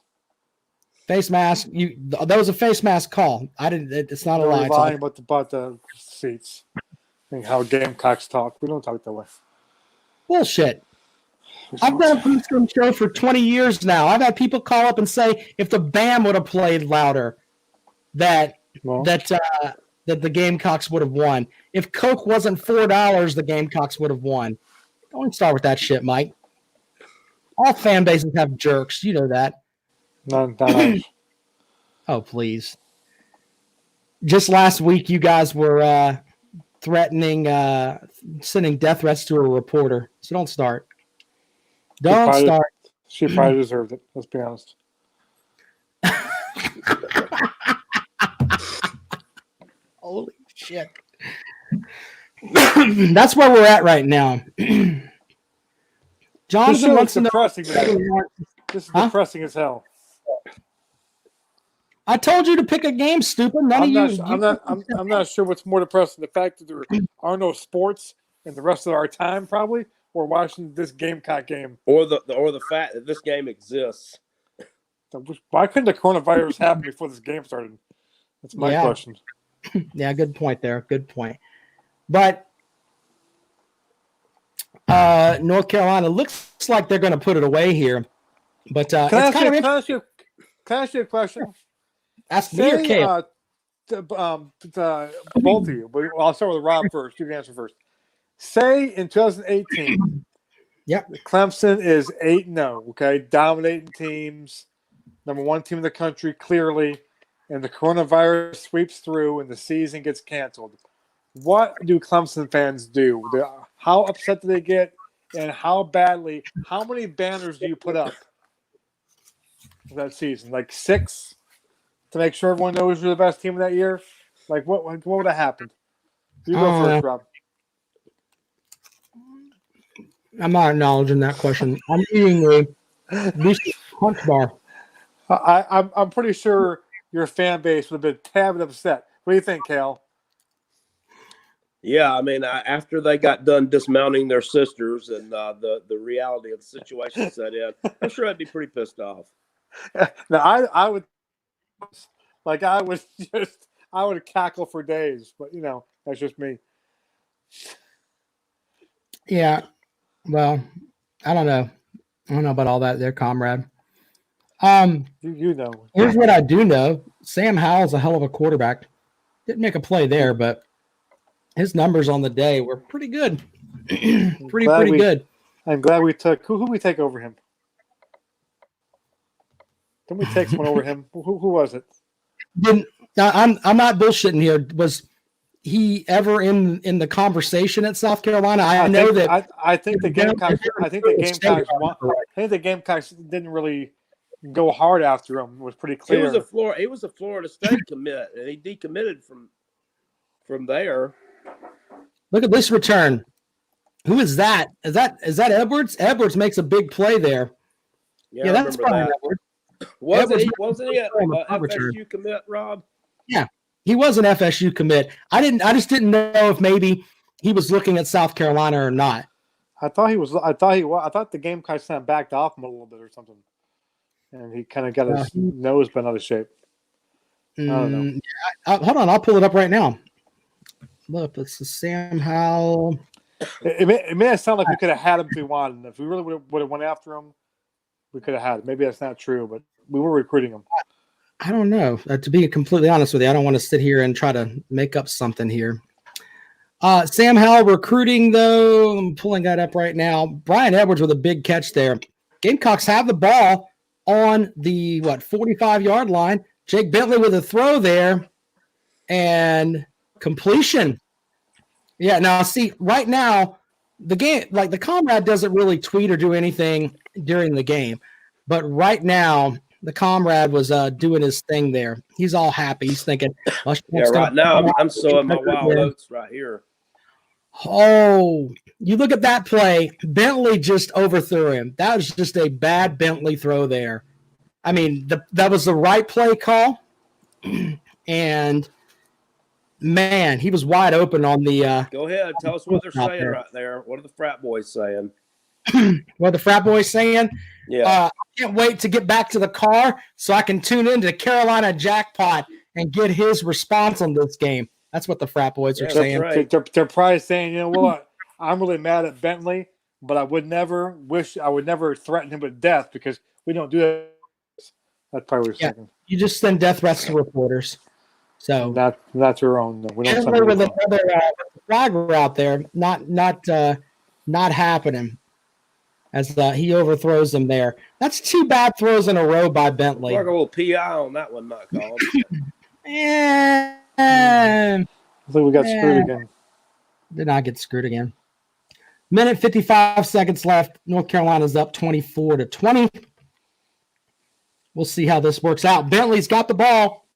Face mask. That was a face mask call. I didn't. It's not a lie. Lying about the seats. And how Gamecocks talk. We don't talk that way. Bullshit. I've done a post-game show for 20 years now. I've had people call up and say if the band would have played louder, that the Gamecocks would have won. If Coke wasn't $4, the Gamecocks would have won. Don't start with that shit, Mike. All fan bases have jerks. You know that. Not ours. Oh, please. Just last week, you guys were threatening, sending death threats to a reporter. So don't start. Don't start. She probably deserved it. Let's be honest. Holy shit. That's where we're at right now. Jonathan wants to know. This is depressing as hell. I told you to pick a game, stupid. I'm not sure what's more depressing: the fact that there are no sports in the rest of our time, probably, or watching this Gamecock game, or the fact that this game exists. Why couldn't the coronavirus happen before this game started? That's my question. Yeah, good point there. Good point. But North Carolina looks like they're going to put it away here. But can I ask you a question? Ask me or Kale? Both of you. But I'll start with Rob first. You can answer first. Say in 2018, Clemson is 8-0, okay, dominating teams, number one team in the country clearly, and the coronavirus sweeps through and the season gets canceled. What do Clemson fans do? How upset do they get, and how many banners do you put up that season? Like 6 to make sure everyone knows you're the best team of that year? Like what would have happened? You go first, Rob. I'm not acknowledging that question. I'm eating a punch bar. I'm pretty sure your fan base would have been tad bit upset. What do you think, Cal? Yeah, I mean, after they got done dismounting their sisters and the reality of the situation set in, I'm sure I'd be pretty pissed off. Now, I would, like, I would cackle for days, but that's just me. Yeah, well, I don't know. I don't know about all that there, comrade. You know. Here's what I do know. Sam Howell's a hell of a quarterback. Didn't make a play there, but his numbers on the day were pretty good. pretty good. I'm glad we took who we take over him. Didn't we take someone over him? Who was it? I'm not bullshitting here. Was he ever in the conversation at South Carolina? I think the Gamecocks didn't really go hard after him. It was pretty clear. He was a Florida State commit, and he decommitted from there. Look at this return. Who is that? Is that Edwards? Edwards makes a big play there. Yeah, that's probably Edwards. Wasn't he a FSU commit, Rob? Yeah, he was an FSU commit. I just didn't know if maybe he was looking at South Carolina or not. I thought the Gamecocks kind of backed off him a little bit or something, and he kind of got his nose bent out of shape. I don't know. Hold on, I'll pull it up right now. Look, it's the Sam Howell. It may have sounded like we could have had him if we wanted. If we really would have went after him, we could have had him. Maybe that's not true, but we were recruiting him. I don't know. To be completely honest with you, I don't want to sit here and try to make up something here. Sam Howell recruiting, though. I'm pulling that up right now. Brian Edwards with a big catch there. Gamecocks have the ball on the 45-yard line. Jake Bentley with a throw there and completion. Yeah, now see, right now, the game, like the comrade doesn't really tweet or do anything during the game. But right now, the comrade was doing his thing there. He's all happy. He's thinking, yeah, right now I'm sowing my wild oats right here. Oh, you look at that play. Bentley just overthrew him. That was just a bad Bentley throw there. I mean, that was the right play call. And, man, he was wide open on the Go ahead. Tell us what they're saying right there. What are the frat boys saying? What are the frat boys saying? Yeah. I can't wait to get back to the car so I can tune into Carolina Jackpot and get his response on this game. That's what the frat boys are saying. Right. They're probably saying, you know what? I'm really mad at Bentley, but I would never threaten him with death because we don't do that. That's probably what thinking. You just send death threats to reporters. So that's your own. We don't send with another flagger out there, not happening. As he overthrows them there. That's 2 bad throws in a row by Bentley. Like a little PI on that one, not called. I think we got screwed again. Did not get screwed again. Minute 55 seconds left. North Carolina's up 24-20. We'll see how this works out. Bentley's got the ball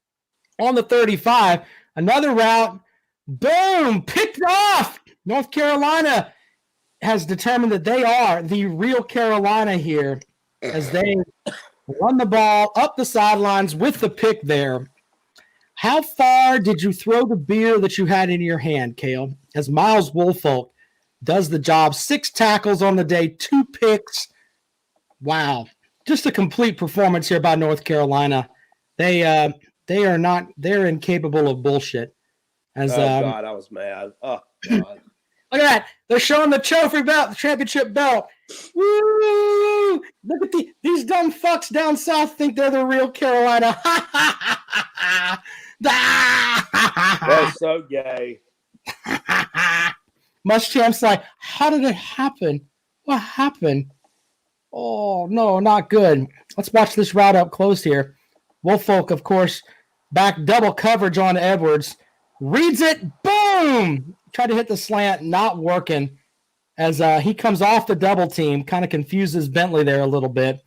on the 35. Another route. Boom! Picked off! North Carolina has determined that they are the real Carolina here as they run the ball up the sidelines with the pick there. How far did you throw the beer that you had in your hand, Cale? As Miles Woolfolk does the job. 6 tackles on the day, 2 picks. Wow. Just a complete performance here by North Carolina. They're incapable of bullshit. God, I was mad. Oh, God. Look at that. They're showing the trophy belt, the championship belt. Woo! Look at these dumb fucks down south think they're the real Carolina. That's so gay. Muschamp's like, how did it happen? What happened? Oh, no, not good. Let's watch this route up close here. Woolfolk, of course, back double coverage on Edwards. Reads it. Boom! Tried to hit the slant, not working. As he comes off the double team, kind of confuses Bentley there a little bit.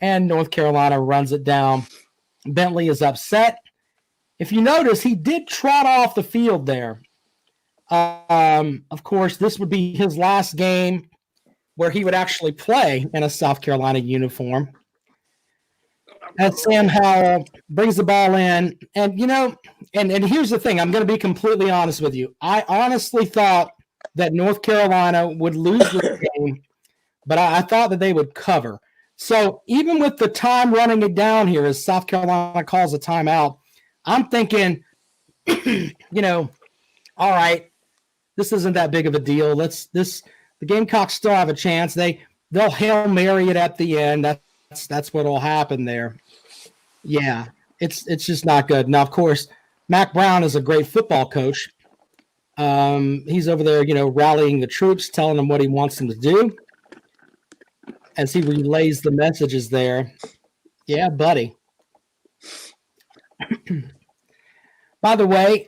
And North Carolina runs it down. Bentley is upset. If you notice, he did trot off the field there. Of course, this would be his last game where he would actually play in a South Carolina uniform. As Sam Howell brings the ball in. And, and here's the thing. I'm going to be completely honest with you. I honestly thought that North Carolina would lose this game, but I thought that they would cover. So even with the time running it down here as South Carolina calls a timeout, I'm thinking, all right, this isn't that big of a deal. The Gamecocks still have a chance. They'll Hail Mary it at the end. That's what will happen there. Yeah, it's just not good. Now, of course, Mac Brown is a great football coach. He's over there, rallying the troops, telling them what he wants them to do as he relays the messages there. Yeah, buddy. By the way,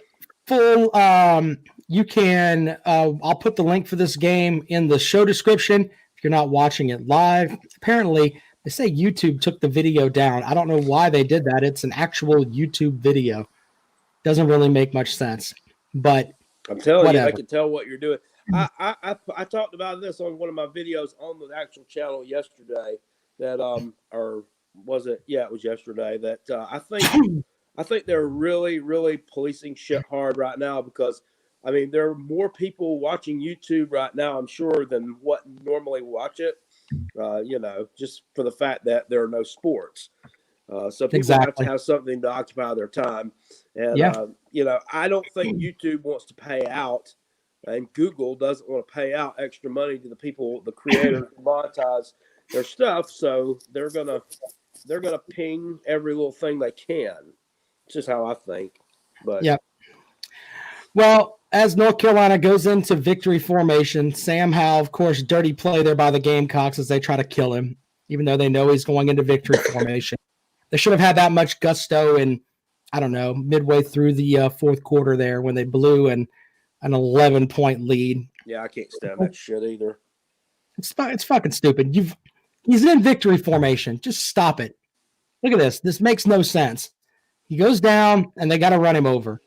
you can, I'll put the link for this game in the show description if you're not watching it live. Apparently, they say YouTube took the video down. I don't know why they did that. It's an actual YouTube video. Doesn't really make much sense. But I'm telling whatever. you, I can tell what you're doing. I talked about this on one of my videos on the actual channel yesterday. That or was it? Yeah, it was yesterday. That I think they're really, really policing shit hard right now because there are more people watching YouTube right now, I'm sure, than what normally watch it. Just for the fact that there are no sports. So people have to have something to occupy their time. And, I don't think YouTube wants to pay out, and Google doesn't want to pay out extra money to the people, the creators, who monetize their stuff. So they're gonna ping every little thing they can. It's just how I think. But yeah. Well, as North Carolina goes into victory formation, Sam Howell, of course, dirty play there by the Gamecocks as they try to kill him, even though they know he's going into victory formation. They should have had that much gusto in, I don't know, midway through the fourth quarter there when they blew an 11-point lead. Yeah, I can't stand that shit either. It's fucking stupid. He's in victory formation. Just stop it. Look at this. This makes no sense. He goes down, and they got to run him over.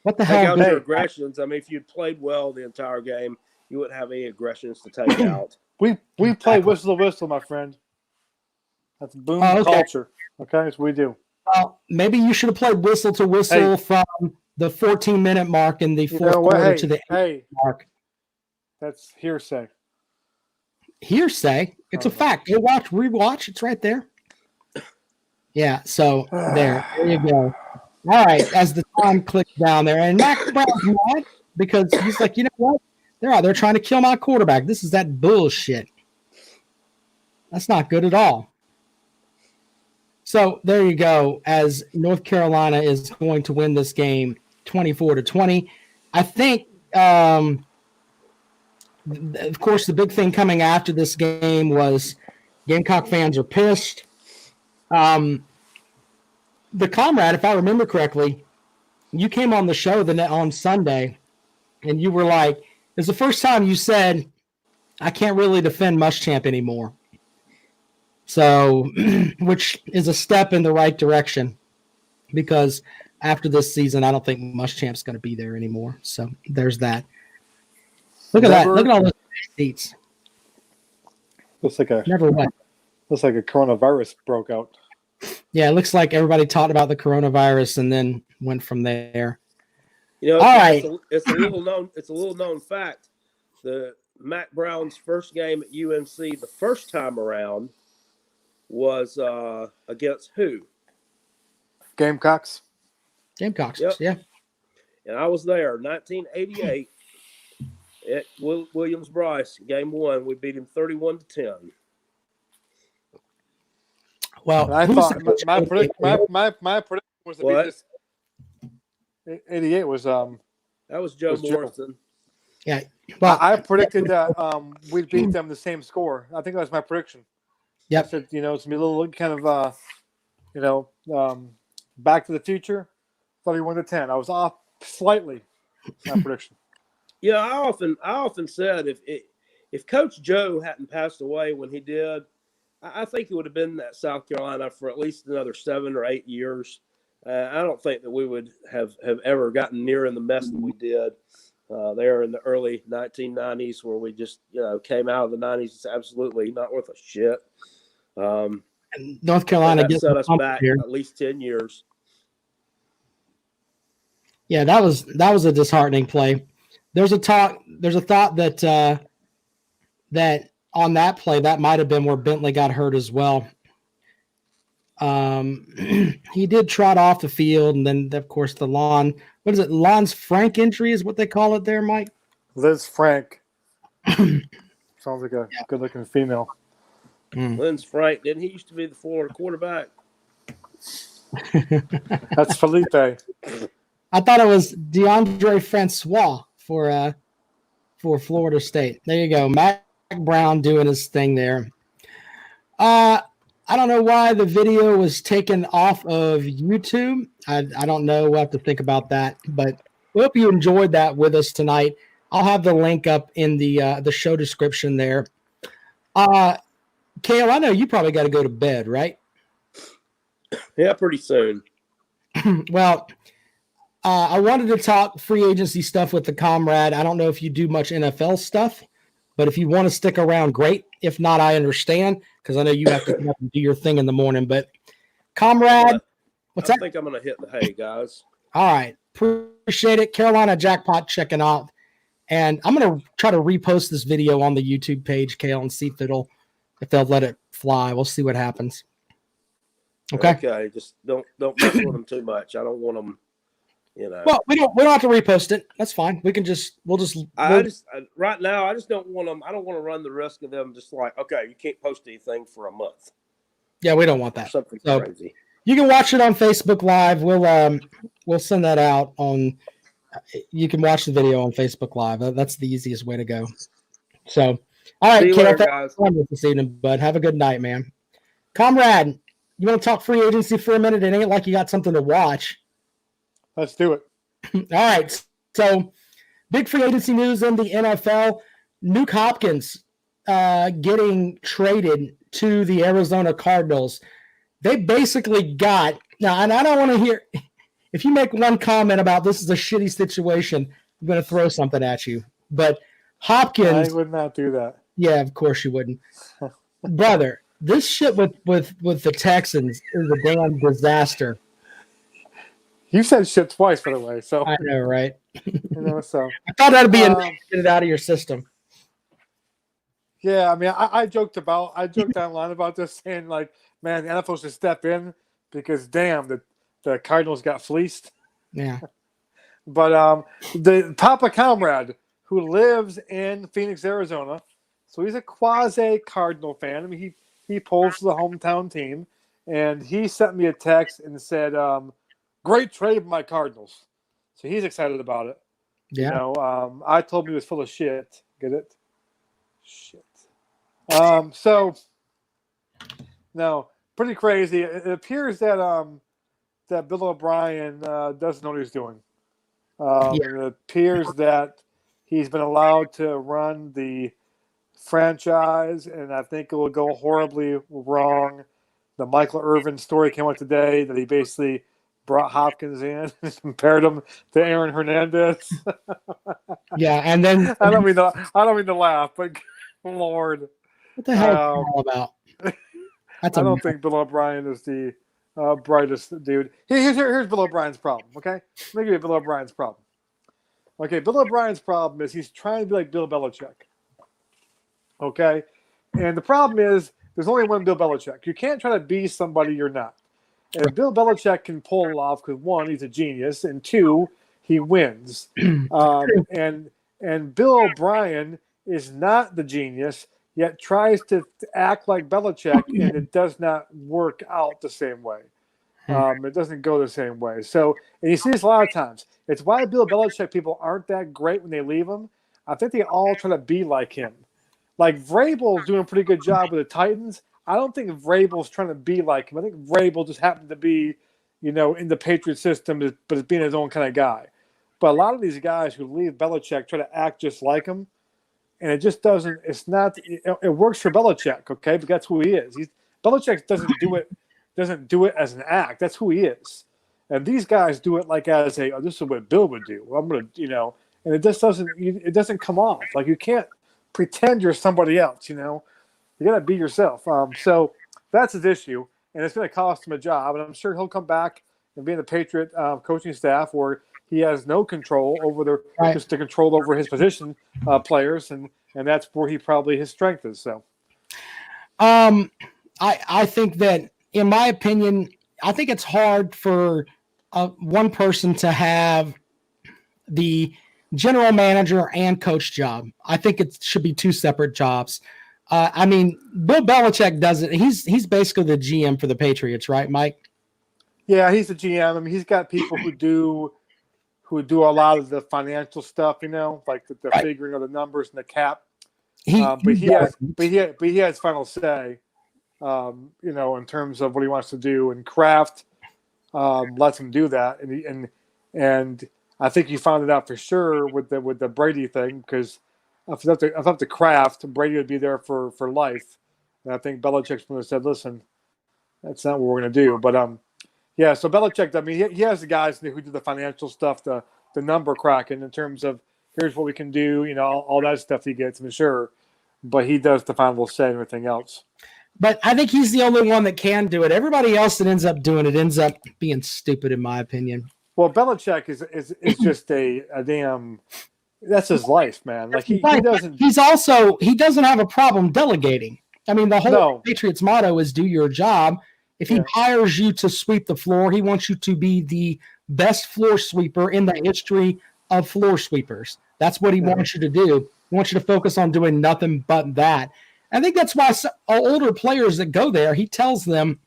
What the Take hell? out your aggressions. I mean, if you'd played well the entire game, you wouldn't have any aggressions to take out. We play whistle to whistle, my friend. That's boom culture. Okay, that's what we do. Well, maybe you should have played whistle to whistle from the 14-minute mark in the fourth quarter to the 8 mark. That's hearsay. Hearsay? It's a fact. Go rewatch. It's right there. Yeah, so there you go. All right, as the time clicks down there, and Mac Brown's mad because he's like, you know what? They're out there trying to kill my quarterback. This is that bullshit. That's not good at all. So there you go, as North Carolina is going to win this game 24-20. I think, of course, the big thing coming after this game was Gamecock fans are pissed. The Comrade, if I remember correctly, you came on the show on Sunday, and you were like, it's the first time you said, I can't really defend Muschamp anymore. So, which is a step in the right direction, because after this season, I don't think Muschamp's going to be there anymore. So there's that. Look at that. Look at all those seats. Looks like a coronavirus broke out. Yeah, it looks like everybody talked about the coronavirus and then went from there. You know, all right. It's a little known fact. The Mac Brown's first game at UNC the first time around was against who? Gamecocks. Gamecocks, yep. Yeah. And I was there, 1988, at Williams-Brice, game 1. We beat him 31-10. Well, I thought my prediction was to beat this. 88 was that was Joe Morrison. Yeah. Well, I predicted that we'd beat them the same score. I think that was my prediction. Yeah. I said, it's gonna be a little kind of Back to the Future, 31-10. I was off slightly. My prediction. Yeah, I often said if Coach Joe hadn't passed away when he did, I think it would have been at South Carolina for at least another 7 or 8 years. I don't think that we would have ever gotten near in the mess that we did there in the early 1990s, where we just came out of the 90s. It's absolutely not worth a shit. And North Carolina set us back at least 10 years. Yeah, that was a disheartening play. There's a thought that that on that play that might have been where Bentley got hurt as well. He did trot off the field, and then of course the Lon's Frank injury is what they call it there, Mike. Liz Frank. Sounds like a good-looking female. Liz Frank, didn't he used to be the Florida quarterback? That's Felipe. I thought it was DeAndre Francois for Florida State. There you go. Mac Brown doing his thing there. I don't know why the video was taken off of YouTube. I don't know. We'll have to think about that. But we hope you enjoyed that with us tonight. I'll have the link up in the show description there. Cale, I know you probably got to go to bed, right? Yeah, pretty soon. Well, I wanted to talk free agency stuff with the Comrade. I don't know if you do much NFL stuff, but if you want to stick around, great. If not, I understand, because I know you have to get up and do your thing in the morning. But Comrade, what's that? I think I'm going to hit the hay, guys. All right. Appreciate it. Carolina Jackpot checking out. And I'm going to try to repost this video on the YouTube page, Cale, and see if they'll let it fly. We'll see what happens. Okay. Just don't mess with them too much. I don't want them, Well, we don't have to repost it. That's fine. We'll just right now I just don't want them. I don't want to run the risk of them just like, okay, you can't post anything for a month. Yeah, we don't want that. Something crazy. You can watch it on Facebook Live. We'll send that out on You can watch the video on Facebook Live. That's the easiest way to go. So, all right, See you Kale, later, thanks guys. for coming this evening, bud. Have a good night, man. Comrade, you want to talk free agency for a minute? It ain't like you got something to watch. Let's do it. All right. So, big free agency news in the NFL. Nuke Hopkins getting traded to the Arizona Cardinals. They basically got now, and I don't want to hear if you make one comment about this is a shitty situation, I'm going to throw something at you. But Hopkins, I would not do that. Yeah, of course you wouldn't, brother. This shit with the Texans is a damn disaster. You said shit twice, by the way. So I know, right? So I thought that'd be enough to get it out of your system. Yeah, I mean, I joked online about this, saying like, man, the NFL should step in because damn, the Cardinals got fleeced. Yeah. But the Papa Comrade, who lives in Phoenix, Arizona, so he's a quasi Cardinal fan. I mean, he pulls for the hometown team, and he sent me a text and said, "Great trade for my Cardinals." So he's excited about it. Yeah. I told him he was full of shit. Get it? Shit. So no, pretty crazy. It appears that that Bill O'Brien doesn't know what he's doing. It appears that he's been allowed to run the franchise, and I think it will go horribly wrong. The Michael Irvin story came out today that he basically brought Hopkins in and compared him to Aaron Hernandez. Yeah, and then I don't mean to laugh, but Lord, what the hell is that all about? I don't think Bill O'Brien is the brightest dude. Here's Bill O'Brien's problem. Okay, let me give you Bill O'Brien's problem. Okay, Bill O'Brien's problem is he's trying to be like Bill Belichick. Okay, and the problem is there's only one Bill Belichick. You can't try to be somebody you're not. And Bill Belichick can pull it off because one, he's a genius, and two, he wins. And Bill O'Brien is not the genius, yet tries to act like Belichick, and it does not work out the same way. It doesn't go the same way. So, and you see this a lot of times. It's why Bill Belichick people aren't that great when they leave him. I think they all try to be like him. Like Vrabel's doing a pretty good job with the Titans. I don't think Vrabel's trying to be like him. I think Vrabel just happened to be, in the Patriot system, but is being his own kind of guy. But a lot of these guys who leave Belichick try to act just like him, and it just doesn't. It's not. It works for Belichick, okay? But that's who he is. Belichick doesn't do it as an act. That's who he is. And these guys do it like as a, this is what Bill would do. I'm gonna, and it just doesn't. It doesn't come off. Like you can't pretend you're somebody else. You got to be yourself. So that's his issue, and it's going to cost him a job. And I'm sure he'll come back and be in the Patriot coaching staff where he has no control over just the control over his position players, and that's where his strength is. So, I think that, in my opinion, I think it's hard for one person to have the general manager and coach job. I think it should be two separate jobs. I mean, Bill Belichick does it. He's basically the GM for the Patriots, right, Mike? Yeah, he's the GM. I mean, he's got people who do a lot of the financial stuff, like the figuring of the numbers and the cap. But he has final say, in terms of what he wants to do. And Kraft lets him do that, and I think he found it out for sure with the Brady thing, because if it's up to Kraft, Brady would be there for life. And I think Belichick's going to said, listen, that's not what we're going to do. But yeah, so Belichick, I mean, he has the guys who do the financial stuff, the number cracking in terms of here's what we can do, all that stuff he gets, I'm sure. But he does the final say and everything else. But I think he's the only one that can do it. Everybody else that ends up doing it ends up being stupid, in my opinion. Well, Belichick is just a damn. That's his life, man. Like he doesn't. He doesn't have a problem delegating. I mean, the whole Patriots motto is "Do your job." If he hires you to sweep the floor, he wants you to be the best floor sweeper in the history of floor sweepers. That's what he wants you to do. He wants you to focus on doing nothing but that. I think that's why older players that go there, he tells them,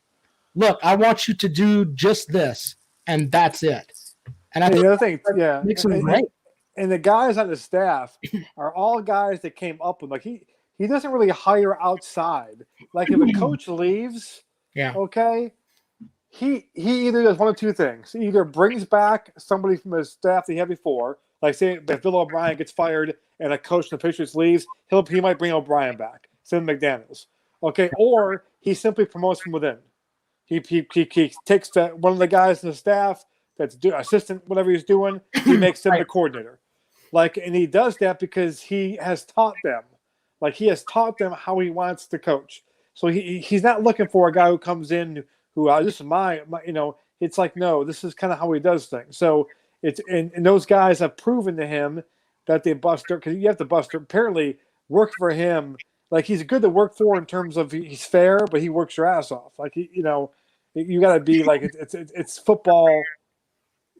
look, I want you to do just this, and that's it. And I And think the other thing, yeah, makes him great. and the guys on the staff are all guys that came up with, like, he doesn't really hire outside. Like, if a coach leaves, Yeah. okay, he either does one of two things. He either brings back somebody from his staff that he had before, like say if Bill O'Brien gets fired and a coach from the Patriots leaves, he might bring O'Brien back, send McDaniels, okay, or he simply promotes from within. He takes one of the guys in the staff that's assistant, whatever he's doing, he makes him the coordinator. Like, and he does that because he has taught them. Like, he has taught them how he wants to coach. So he's not looking for a guy who comes in who this is my it's like, no, this is kind of how he does things. So it's and those guys have proven to him that they because you have to apparently work for him. Like, he's good to work for in terms of he's fair, but he works your ass off. Like, you got to be like, it's football,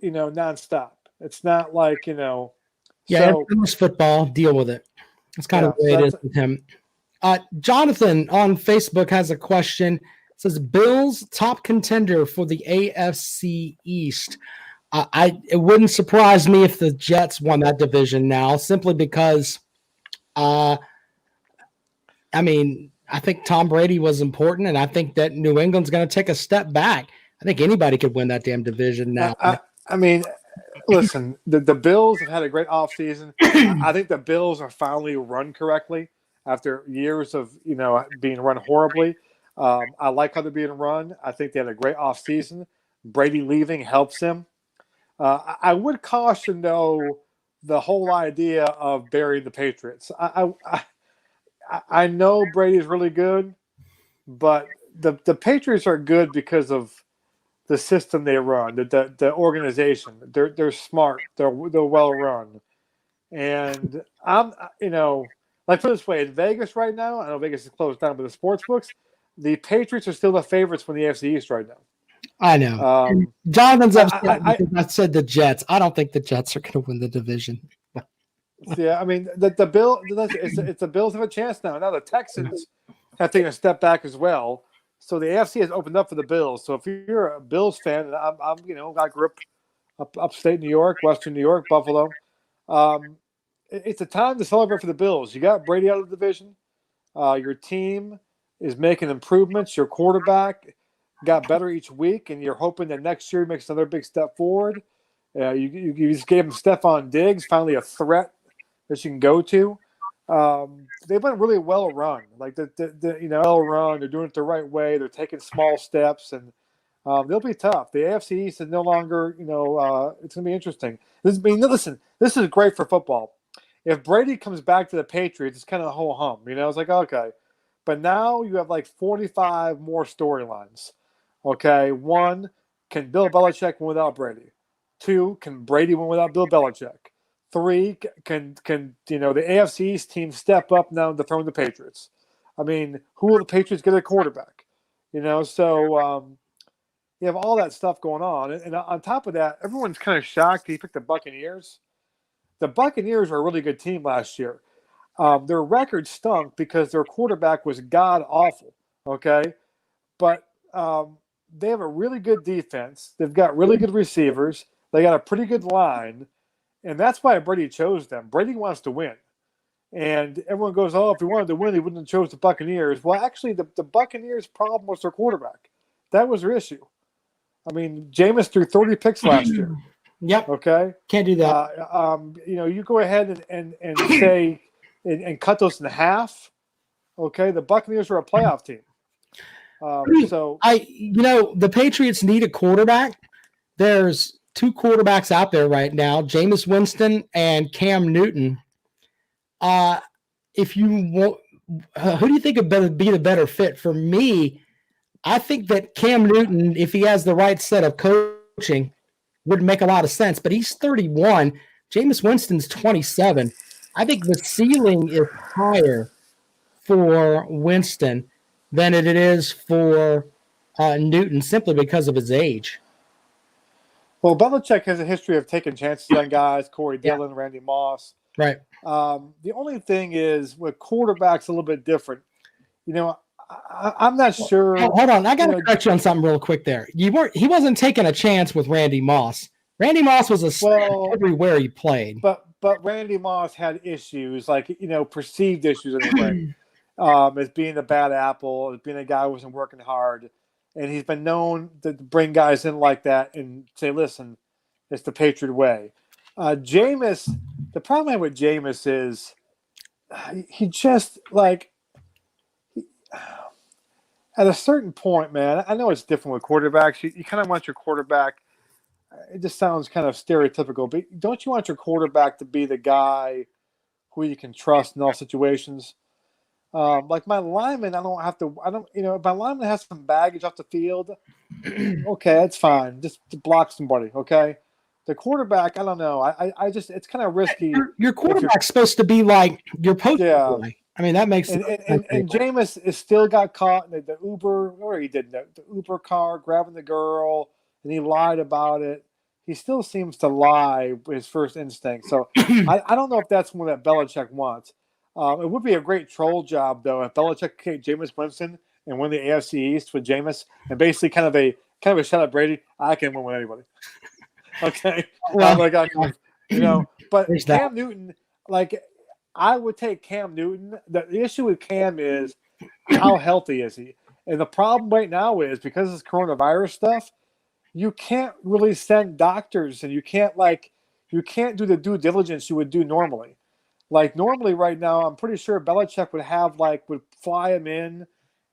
nonstop. It's not like, Yeah, so it's football. Deal with it. That's kind of the way it is with him. Jonathan on Facebook has a question. It says, Bills top contender for the AFC East. It wouldn't surprise me if the Jets won that division now, simply because, I think Tom Brady was important, and I think that New England's going to take a step back. I think anybody could win that damn division now. Listen, the Bills have had a great offseason. I think the Bills are finally run correctly after years of being run horribly. I like how they're being run. I think they had a great offseason. Brady leaving helps him. I would caution, though, the whole idea of burying the Patriots. I know Brady's really good, but the Patriots are good because of the system they run, the organization. They're smart. They're well run, and I'm like, put it this way, in Vegas right now, I know Vegas is closed down, but the sports books, the Patriots are still the favorites from the AFC East right now. I know. Jonathan's upset because I said the Jets. I don't think the Jets are going to win the division. Yeah, the Bills. It's the Bills have a chance now. Now the Texans have taken a step back as well. So the AFC has opened up for the Bills. So if you're a Bills fan, and I grew up upstate New York, Western New York, Buffalo. It's a time to celebrate for the Bills. You got Brady out of the division. Your team is making improvements. Your quarterback got better each week, and you're hoping that next year he makes another big step forward. You just gave him Stephon Diggs, finally a threat that you can go to. They've been really well run. Like well run. They're doing it the right way. They're taking small steps, and they'll be tough. The AFC East is no longer, it's going to be interesting. Listen, this is great for football. If Brady comes back to the Patriots, it's kind of a whole hum. It's like, okay. But now you have like 45 more storylines. Okay, 1, can Bill Belichick win without Brady? 2, can Brady win without Bill Belichick? 3, can the AFC East team step up now to throw in the Patriots? Who will the Patriots get a quarterback? So you have all that stuff going on. And on top of that, everyone's kind of shocked he picked the Buccaneers. The Buccaneers were a really good team last year. Their record stunk because their quarterback was god-awful, okay? But they have a really good defense. They've got really good receivers. They got a pretty good line. And that's why Brady chose them. Brady wants to win. And everyone goes, oh, if he wanted to win, he wouldn't have chose the Buccaneers. Well, actually, the Buccaneers' problem was their quarterback. That was their issue. Jameis threw 30 picks last year. Yep. Okay. Can't do that. You go ahead and say and cut those in half. Okay. The Buccaneers are a playoff team. The Patriots need a quarterback. There's 2 quarterbacks out there right now, Jameis Winston and Cam Newton. If you want, who do you think would be the better fit? For me, I think that Cam Newton, if he has the right set of coaching, would make a lot of sense. But he's 31. Jameis Winston's 27. I think the ceiling is higher for Winston than it is for Newton, simply because of his age. Well, Belichick has a history of taking chances on guys, Corey Dillon, Randy Moss. Right. The only thing is with quarterbacks a little bit different. I'm not sure. Hold on. I got to correct you on something real quick there. He wasn't taking a chance with Randy Moss. Randy Moss was a star Well, everywhere he played. but Randy Moss had issues, like perceived issues anyway, as being a bad apple, as being a guy who wasn't working hard, and he's been known to bring guys in like that and say, "Listen, it's the Patriot way." Jameis, the problem I have with Jameis is he just like at a certain point, man. I know it's different with quarterbacks. You kind of want your quarterback. It just sounds kind of stereotypical, but don't you want your quarterback to be the guy who you can trust in all situations? Like my lineman, I don't have to. I don't. If my lineman has some baggage off the field, okay, that's fine. Just to block somebody, okay. The quarterback, I don't know. I just it's kind of risky. Your quarterback's supposed to be like your poster boy. I mean, that makes and Jameis is still got caught in the Uber, or he did the Uber car grabbing the girl, and he lied about it. He still seems to lie with his first instinct. So I don't know if that's one that Belichick wants. It would be a great troll job though if Belichick kicked Jameis Winston and win the AFC East with Jameis, and basically kind of a shot at Brady. I can win with anybody. Okay, well, but Cam Newton, like I would take Cam Newton. The issue with Cam is how healthy is he, and the problem right now is because of this coronavirus stuff. You can't really send doctors, and you can't do the due diligence you would do normally. Like normally, right now, I'm pretty sure Belichick would fly him in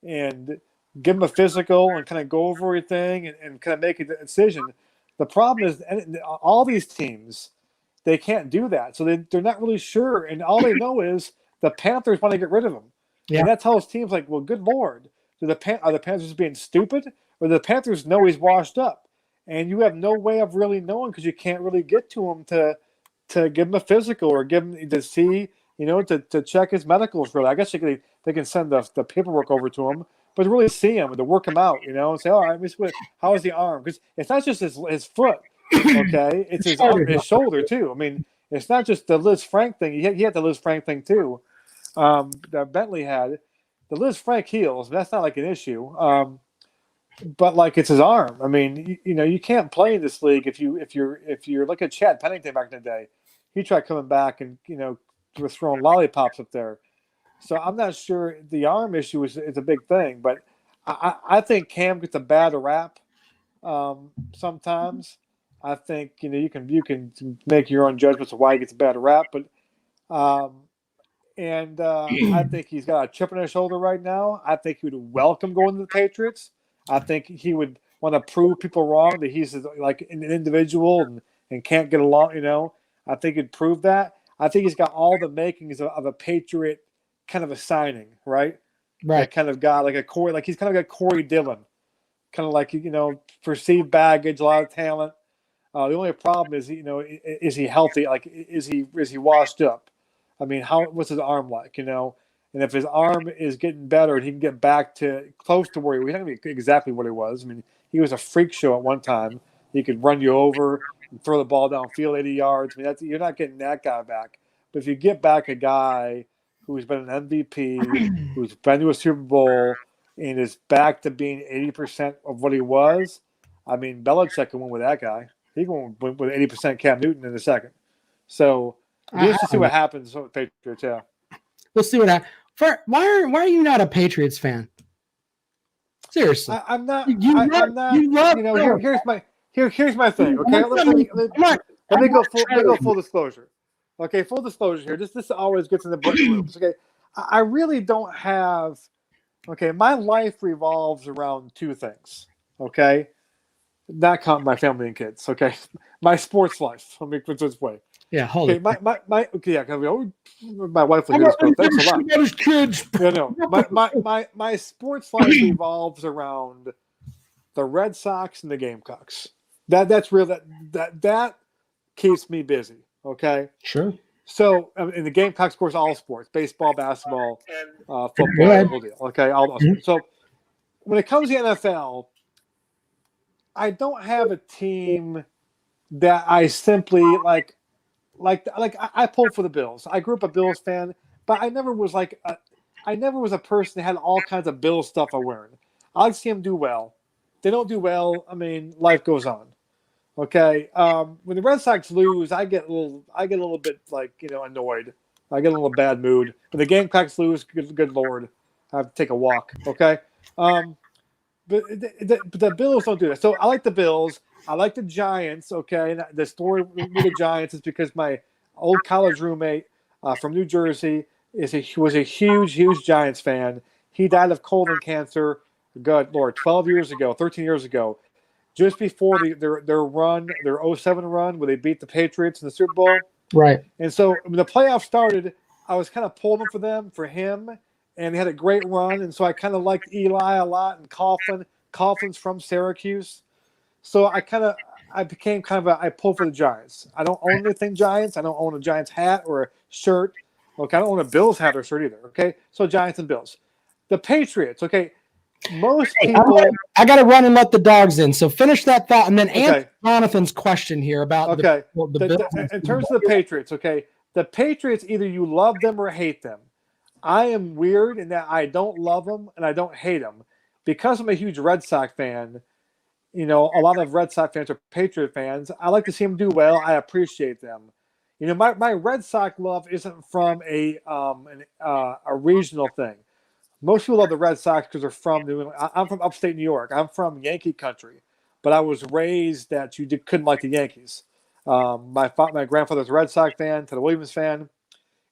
and give him a physical and kind of go over everything and kind of make a decision. The problem is all these teams, they can't do that, so they're not really sure, and all they know is the Panthers want to get rid of him, and that tells teams like, well, good Lord, are the Panthers being stupid, or the Panthers know he's washed up? And you have no way of really knowing because you can't really get to him to give him a physical or give him to see, to check his medicals. Really, I guess they can send the paperwork over to him, but to really see him and to work him out, and say, all right, how is the arm? Because it's not just his foot, okay? It's his arm, his shoulder too. I mean, it's not just the Liz Frank thing. He had the Liz Frank thing too. That Bentley had the Liz Frank heals. That's not like an issue. But like it's his arm. I mean, you can't play in this league if you're like at Chad Pennington back in the day. He tried coming back and was throwing lollipops up there. So I'm not sure the arm issue is a big thing, but I think Cam gets a bad rap sometimes. I think you can make your own judgments of why he gets a bad rap, but I think he's got a chip on his shoulder right now. I think he would welcome going to the Patriots. I think he would want to prove people wrong that he's like an individual and can't get along. I think he'd prove that. I think he's got all the makings of a Patriot kind of a signing, right? That kind of guy, like a Corey, like he's kind of got Corey Dillon, kind of like perceived baggage, a lot of talent. The only problem is is he healthy? Like is he washed up? I mean, what's his arm like? And if his arm is getting better and he can get back to close to where he was, not going to be exactly what he was. I mean, he was a freak show at one time. He could run you over and throw the ball downfield 80 yards. I mean, you're not getting that guy back. But if you get back a guy who's been an MVP, who's been to a Super Bowl, and is back to being 80% of what he was, I mean, Belichick can win with that guy. He can win with 80% Cam Newton in a second. So just to see what happens with the Patriots, yeah. We'll see what happens. Why are you not a Patriots fan? Seriously, I'm not. I'm not. You love. Here's my thing. Okay, let me go full disclosure. Okay, full disclosure here. This always gets in the rooms. Okay, I really don't have. Okay, my life revolves around two things. Okay, not counting my family and kids. Okay, my sports life. Let me put it this way. Yeah, hold it. My wife will hear this. Thanks a lot. His kids. No. My sports life revolves around the Red Sox and the Gamecocks. That's real. That keeps me busy. Okay. Sure. So, in the Gamecocks, of course, all sports: baseball, basketball, football, whole deal. Okay. So, when it comes to the NFL, I don't have a team that I simply like I pulled for the Bills. I grew up a Bills fan, but I never was a person that had all kinds of Bills stuff I'm wearing. I like to see them do well. If they don't do well, I mean, life goes on. Okay, when the Red Sox lose, I get a little bit like annoyed. I get a little bad mood. When the Gamecocks lose, good lord, I have to take a walk. Okay, um, but the Bills don't do that. So I like the Bills. I like the Giants. Okay, and the story with the Giants is because my old college roommate from New Jersey was a huge Giants fan. He died of colon cancer. Good lord, 12 years ago, 13 years ago, just before their '07 run where they beat the Patriots in the Super Bowl. Right. And so when the playoffs started, I was kind of pulling for him, and they had a great run. And so I kind of liked Eli a lot and Coughlin. Coughlin's from Syracuse. So I became I pulled for the Giants. I don't own anything Giants. I don't own a Giants hat or a shirt. Okay, I don't own a Bills hat or shirt either. Okay, so Giants and Bills. The Patriots. Okay, most people. I got to run and let the dogs in. So finish that thought and then answer Okay. Jonathan's question here about Okay. the Bills. In terms of the Patriots, okay, the Patriots, either you love them or hate them. I am weird in that I don't love them and I don't hate them. Because I'm a huge Red Sox fan, a lot of Red Sox fans are Patriot fans. I like to see them do well. I appreciate them. My Red Sox love isn't from a regional thing. Most people love the Red Sox because they're from New England. I'm from upstate New York. I'm from Yankee country, but I was raised that couldn't like the Yankees. My grandfather's a Red Sox fan, Ted Williams fan,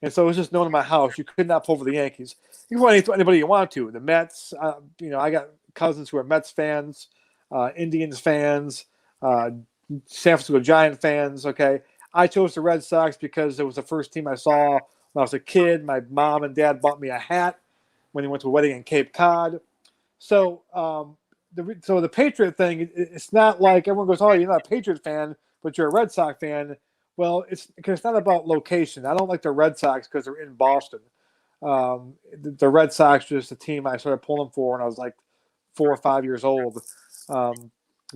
and so it was just known in my house you could not pull for the Yankees. You can pull anybody you want to. The Mets, I got cousins who are Mets fans, Indians fans, San Francisco Giant fans. Okay, I chose the Red Sox because it was the first team I saw when I was a kid. My mom and dad bought me a hat when he went to a wedding in Cape Cod. So the Patriot thing, it's not like everyone goes, oh, you're not a Patriot fan, but you're a Red Sox fan. Well, it's because it's not about location. I don't like the Red Sox because they're in Boston. The Red Sox was the team I started pulling for when I was like 4 or 5 years old,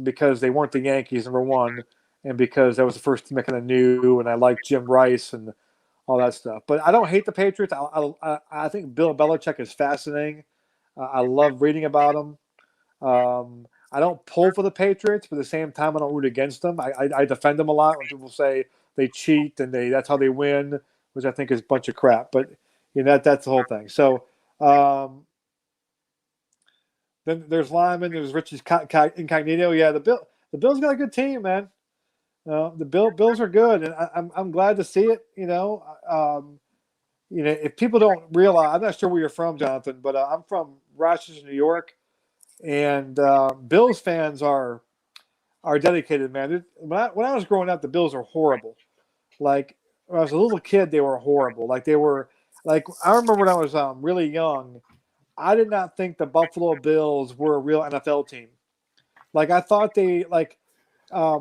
because they weren't the Yankees, number one, and because that was the first team I kind of knew, and I liked Jim Rice and all that stuff. But I don't hate the Patriots. I think Bill Belichick is fascinating. I love reading about him. I don't pull for the Patriots, but at the same time, I don't root against them. I defend them a lot when people say they cheat and that's how they win, which I think is a bunch of crap. But that's the whole thing. So then there's Lyman, there's Richie's Incognito. Yeah, the Bills got a good team, man. The Bills are good, and I'm glad to see it. If people don't realize, I'm not sure where you're from, Jonathan, but I'm from Rochester, New York, and Bills fans are dedicated, man. When I was growing up, the Bills were horrible. Like when I was a little kid, they were horrible. Like they were like I remember when I was really young, I did not think the Buffalo Bills were a real NFL team. Like I thought when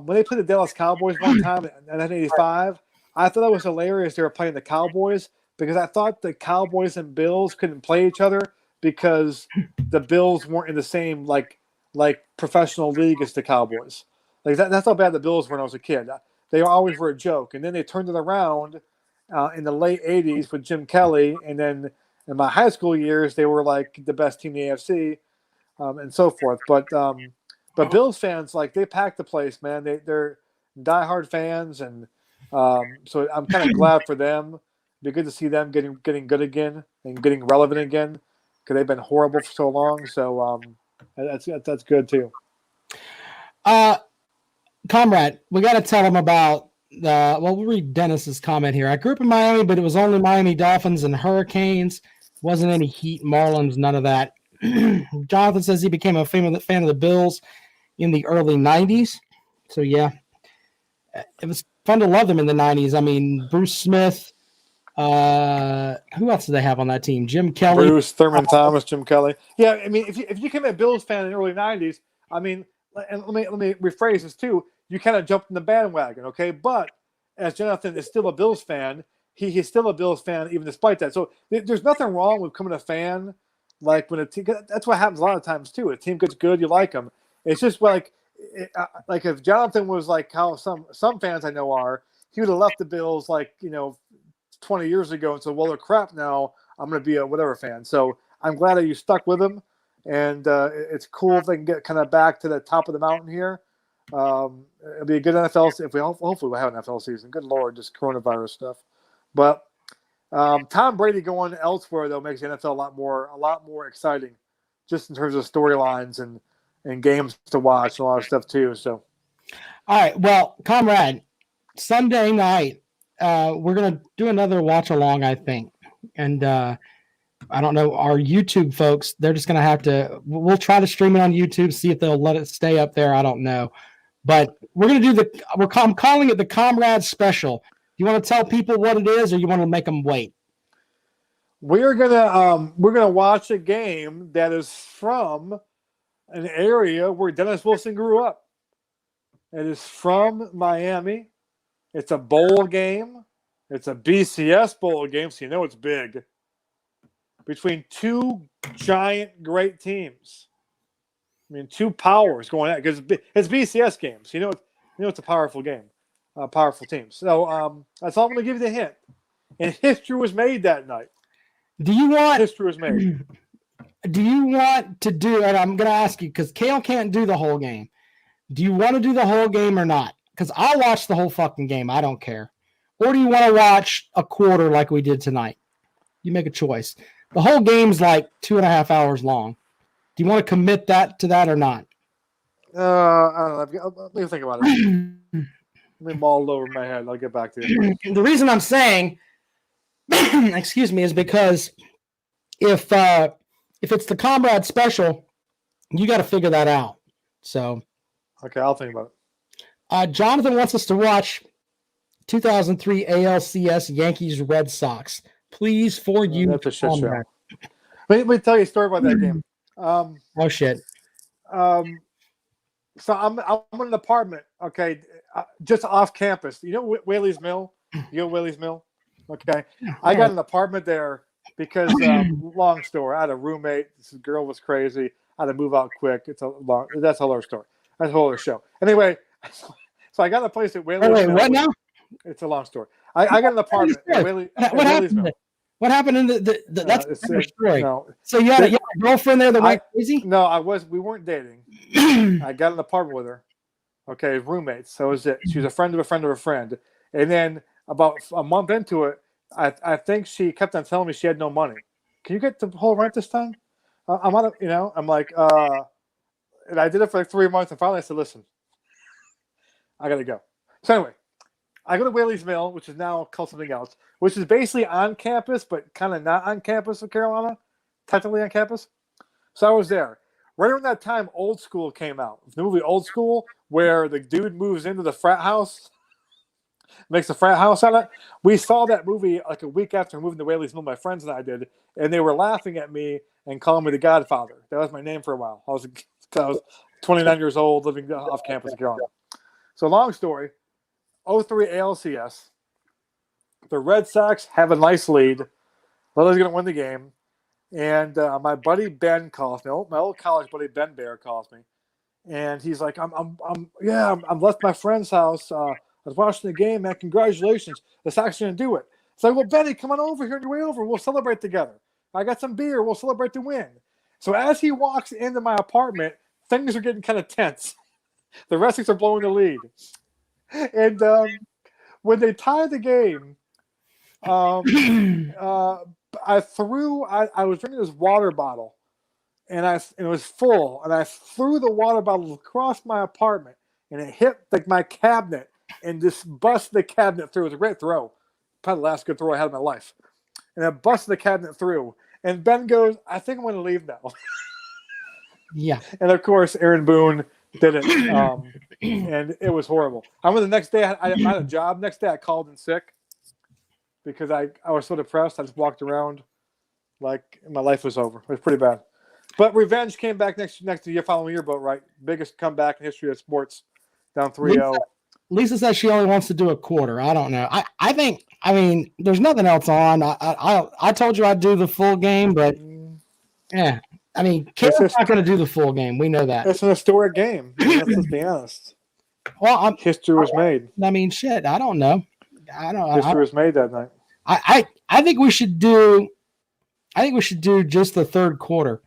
they played the Dallas Cowboys one time in 1985, I thought that was hilarious. They were playing the Cowboys because I thought the Cowboys and Bills couldn't play each other because the Bills weren't in the same like professional league as the Cowboys. Like that's how bad the Bills were when I was a kid. They always were a joke, and then they turned it around in the late '80s with Jim Kelly, and then in my high school years they were like the best team in the AFC, and so forth. But Bills fans, like they pack the place, man. They're diehard fans, and so I'm kind of glad for them. It'd be good to see them getting good again and getting relevant again because they've been horrible for so long. So that's good too. Comrade, we got to tell them about we'll read Dennis's comment here. I grew up in Miami, but it was only Miami Dolphins and Hurricanes. Wasn't any Heat, Marlins, none of that. Jonathan says he became a fan of the Bills in the early 90s. So, yeah, it was fun to love them in the 90s. I mean, Bruce Smith. Who else do they have on that team? Jim Kelly. Bruce, Thurman Thomas, Jim Kelly. Yeah, I mean, if you became a Bills fan in the early 90s, I mean, and let me rephrase this too. You kind of jumped in the bandwagon, okay? But as Jonathan is still a Bills fan, he's still a Bills fan even despite that. So there's nothing wrong with becoming a fan. Like when a team, that's what happens a lot of times too. A team gets good, you like them. It's just like if Jonathan was like how some fans I know are, he would have left the Bills 20 years ago and said, well, they're crap now. I'm going to be a whatever fan. So I'm glad that you stuck with them. And it's cool if they can get kind of back to the top of the mountain here. It'll be a good NFL. If we hopefully we'll have an NFL season. Good Lord, just coronavirus stuff. But Tom Brady going elsewhere though makes the NFL a lot more exciting, just in terms of storylines and games to watch and a lot of stuff too. So, all right, well, comrade, Sunday night, we're gonna do another watch along, I think, and I don't know our YouTube folks. They're just gonna have to. We'll try to stream it on YouTube, see if they'll let it stay up there. I don't know, but we're gonna do I'm calling it the Comrade Special. You want to tell people what it is, or you want to make them wait? we're gonna watch a game that is from an area where Dennis Wilson grew up. It is from Miami. It's a bowl game. It's a BCS bowl game, so you know it's big. Between two giant great teams. I mean, two powers going at because it's BCS games. You know it's a powerful game, powerful team. So that's all I'm going to give you the hint. And history was made that night. History was made. Do you want to do? And I'm going to ask you because Kale can't do the whole game. Do you want to do the whole game or not? Because I'll watch the whole fucking game. I don't care. Or do you want to watch a quarter like we did tonight? You make a choice. The whole game's like 2.5 hours long. Do you want to commit to that or not? I don't know. Let me think about it. Let me mull it over my head. I'll get back to you. The reason I'm saying, excuse me, is because if it's the Comrade Special, you got to figure that out. So, okay, I'll think about it. Jonathan wants us to watch 2003 ALCS Yankees Red Sox. Please, for you, that's a shit show. Let me tell you a story about that game. Oh shit. So I'm in an apartment, okay, just off campus. You know Whaley's Mill? You know Whaley's Mill? Okay. I got an apartment there because long story. I had a roommate. This girl was crazy. I had to move out quick. That's a whole other story. That's a whole other show. Anyway, so I got a place at Whaley's Mill. What now? It's a long story. I got an apartment at Whaley's Mill. What happened in that's a story. No. So you had a girlfriend there that went crazy? No, we weren't dating. I got an apartment with her. Okay, roommates. So was it. She was a friend of a friend of a friend. And then about a month into it, I think she kept on telling me she had no money. Can you get the whole rent this time? I'm on it, I'm like, and I did it for like 3 months, and finally I said, listen, I gotta go. So anyway, I go to Whaley's Mill, which is now called something else, which is basically on campus, but kind of not on campus of Carolina, technically on campus. So I was there. Right around that time, Old School came out. The movie Old School, where the dude moves into the frat house, makes a frat house on it. We saw that movie like a week after moving to Whaley's Mill, my friends and I did, and they were laughing at me and calling me the Godfather. That was my name for a while. I was 29 years old, living off campus in Carolina. So long story, 03 ALCS. The Red Sox have a nice lead. Little's going to win the game. And my buddy Ben calls me. My old college buddy Ben Bear calls me. And he's like, I'm left my friend's house. I was watching the game, man. Congratulations. The Sox are going to do it. It's like, well, Benny, come on over here on your way over. We'll celebrate together. I got some beer. We'll celebrate the win. So as he walks into my apartment, things are getting kind of tense. The Red Sox are blowing the lead. And when they tied the game, I was drinking this water bottle, and it was full, and I threw the water bottle across my apartment, and it hit like my cabinet and just busted the cabinet through. It was a great throw, probably the last good throw I had in my life, and it busted the cabinet through. And Ben goes, "I think I'm going to leave now." Yeah, and of course Aaron Boone didn't, and it was horrible. I went the next day. I had a job. Next day, I called in sick because I was so depressed. I just walked around like my life was over. It was pretty bad. But revenge came back next year, following year, but right, biggest comeback in history of sports, down 3-0. Lisa says she only wants to do a quarter. I don't know. I think there's nothing else on. I told you I'd do the full game, but yeah. Kale's not going to do the full game. We know that. It's an historic game. Let's be honest. Well, history was made. Shit. I don't know. History was made that night. I think we should do. I think we should do just the third quarter.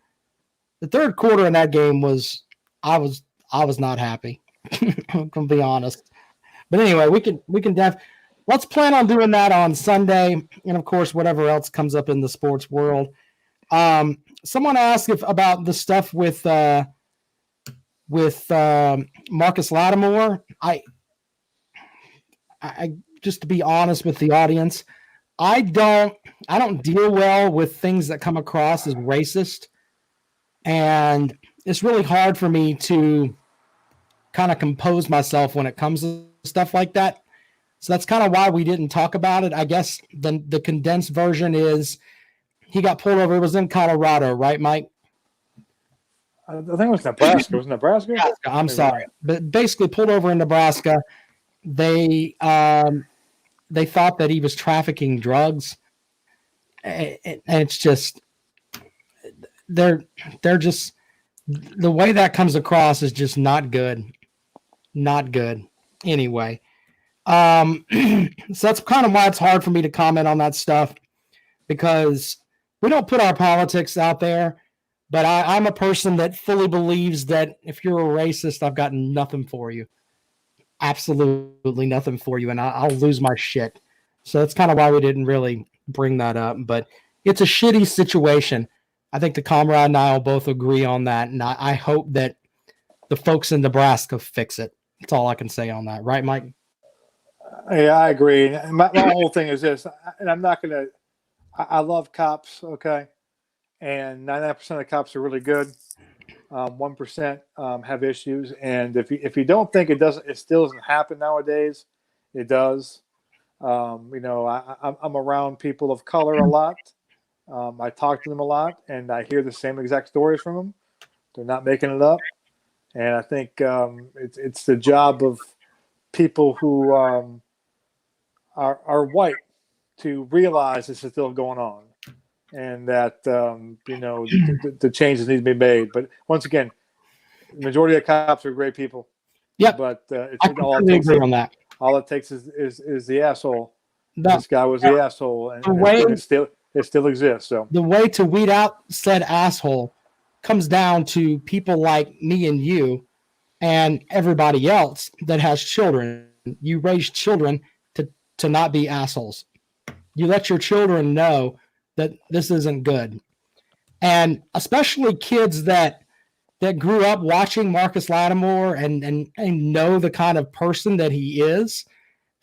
The third quarter in that game was. I was not happy. I'm gonna be honest. But anyway, let's plan on doing that on Sunday, and of course, whatever else comes up in the sports world. Someone asked about the stuff with Marcus Lattimore. I just to be honest with the audience, I don't deal well with things that come across as racist, and it's really hard for me to kind of compose myself when it comes to stuff like that. So that's kind of why we didn't talk about it. I guess the condensed version is he got pulled over. It was in Colorado, right, Mike? I think it was Nebraska. Was it Nebraska? I'm sorry, but basically pulled over in Nebraska. They thought that he was trafficking drugs, and it's just they're just the way that comes across is just not good. Not good. Anyway, so that's kind of why it's hard for me to comment on that stuff, because we don't put our politics out there. But I'm a person that fully believes that if you're a racist, I've got nothing for you. Absolutely nothing for you, and I'll lose my shit. So that's kind of why we didn't really bring that up. But it's a shitty situation. I think the comrade and I will both agree on that, and I hope that the folks in Nebraska fix it. That's all I can say on that. Right, Mike? Yeah, I agree. My whole thing is this, and I'm not going to – I love cops, okay? And 99% of the cops are really good. 1% have issues. And if you don't think it still doesn't happen nowadays, it does. I'm around people of color a lot. I talk to them a lot, and I hear the same exact stories from them. They're not making it up. And I think it's the job of people who are white to realize this is still going on, and that the changes need to be made. But once again, the majority of cops are great people. Yeah, but I completely agree on that. All it takes is the asshole. No, this guy was the asshole, and it still exists. So the way to weed out said asshole comes down to people like me and you and everybody else that has children. You raise children to not be assholes. You let your children know that this isn't good. And especially kids that grew up watching Marcus Lattimore and know the kind of person that he is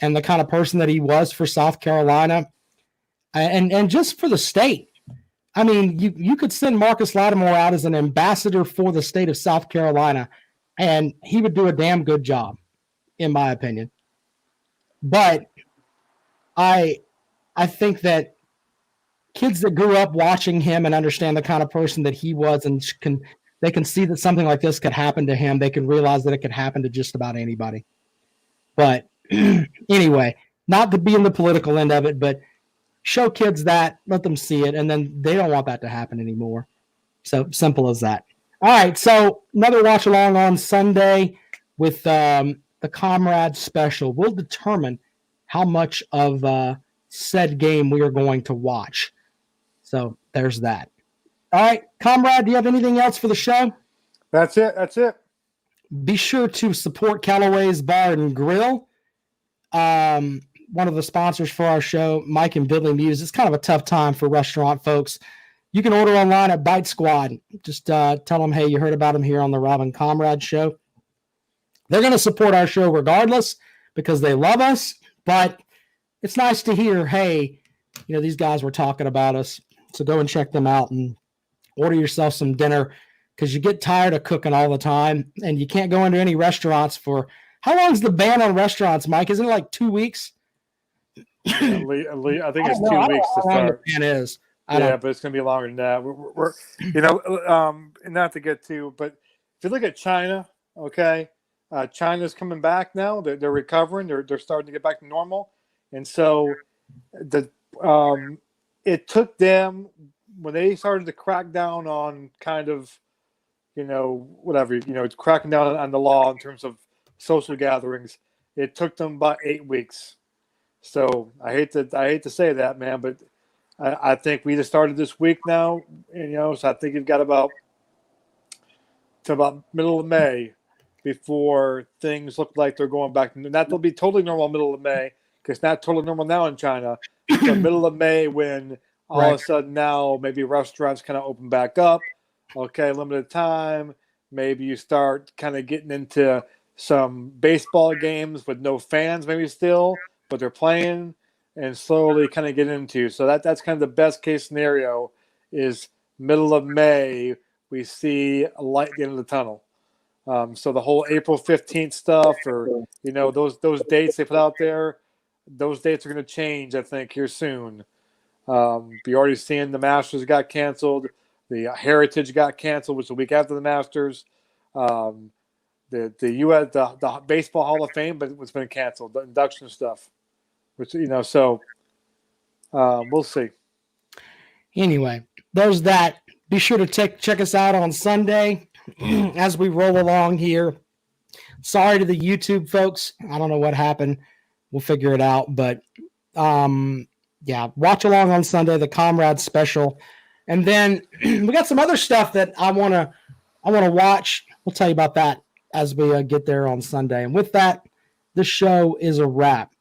and the kind of person that he was for South Carolina and just for the state. I mean, you could send Marcus Lattimore out as an ambassador for the state of South Carolina, and he would do a damn good job, in my opinion. But I think that kids that grew up watching him and understand the kind of person that he was and they can see that something like this could happen to him. They can realize that it could happen to just about anybody. But anyway, not to be in the political end of it, but show kids that, let them see it, and then they don't want that to happen anymore. So simple as that. All right, so another watch along on Sunday with the Comrade special. We'll determine how much of said game we are going to watch. So there's that. All right, Comrade, do you have anything else for the show? That's it. Be sure to support Callaway's Bar and Grill. One of the sponsors for our show, Mike and Billy Muse. It's kind of a tough time for restaurant folks. You can order online at Bite Squad. Just tell them, hey, you heard about them here on the Rob and Comrade show. They're going to support our show regardless because they love us, but it's nice to hear, hey, these guys were talking about us. So go and check them out and order yourself some dinner because you get tired of cooking all the time and you can't go into any restaurants for – how long is the ban on restaurants, Mike? Isn't it like 2 weeks? I think it's 2 weeks to start. It is. But it's going to be longer than that. We're not to get too, but if you look at China, okay, China's coming back now. They're recovering. They're starting to get back to normal, and so it took them when they started to crack down on kind of, cracking down on the law in terms of social gatherings. It took them about 8 weeks. So I hate to say that, man, but I think we just started this week now, so I think you've got about middle of May before things look like they're going back. That will be totally normal middle of May, because it's not totally normal now in China. So middle of May, when all of a sudden now maybe restaurants kind of open back up. Okay, limited time. Maybe you start kind of getting into some baseball games with no fans maybe still, but they're playing, and slowly kind of get into. So that's kind of the best case scenario is middle of May, we see a light at the end of the tunnel. So the whole April 15th stuff, or, those dates they put out there, those dates are going to change, I think, here soon. You're already seeing the Masters got canceled. The Heritage got canceled, which is a week after the Masters. The U.S. the Baseball Hall of Fame, but it's been canceled. The induction stuff, which so we'll see. Anyway, there's that. Be sure to check us out on Sunday as we roll along here. Sorry to the YouTube folks. I don't know what happened. We'll figure it out. But yeah, watch along on Sunday, the Comrade special. And then we got some other stuff that I want to watch. We'll tell you about that as we get there on Sunday. And with that, the show is a wrap.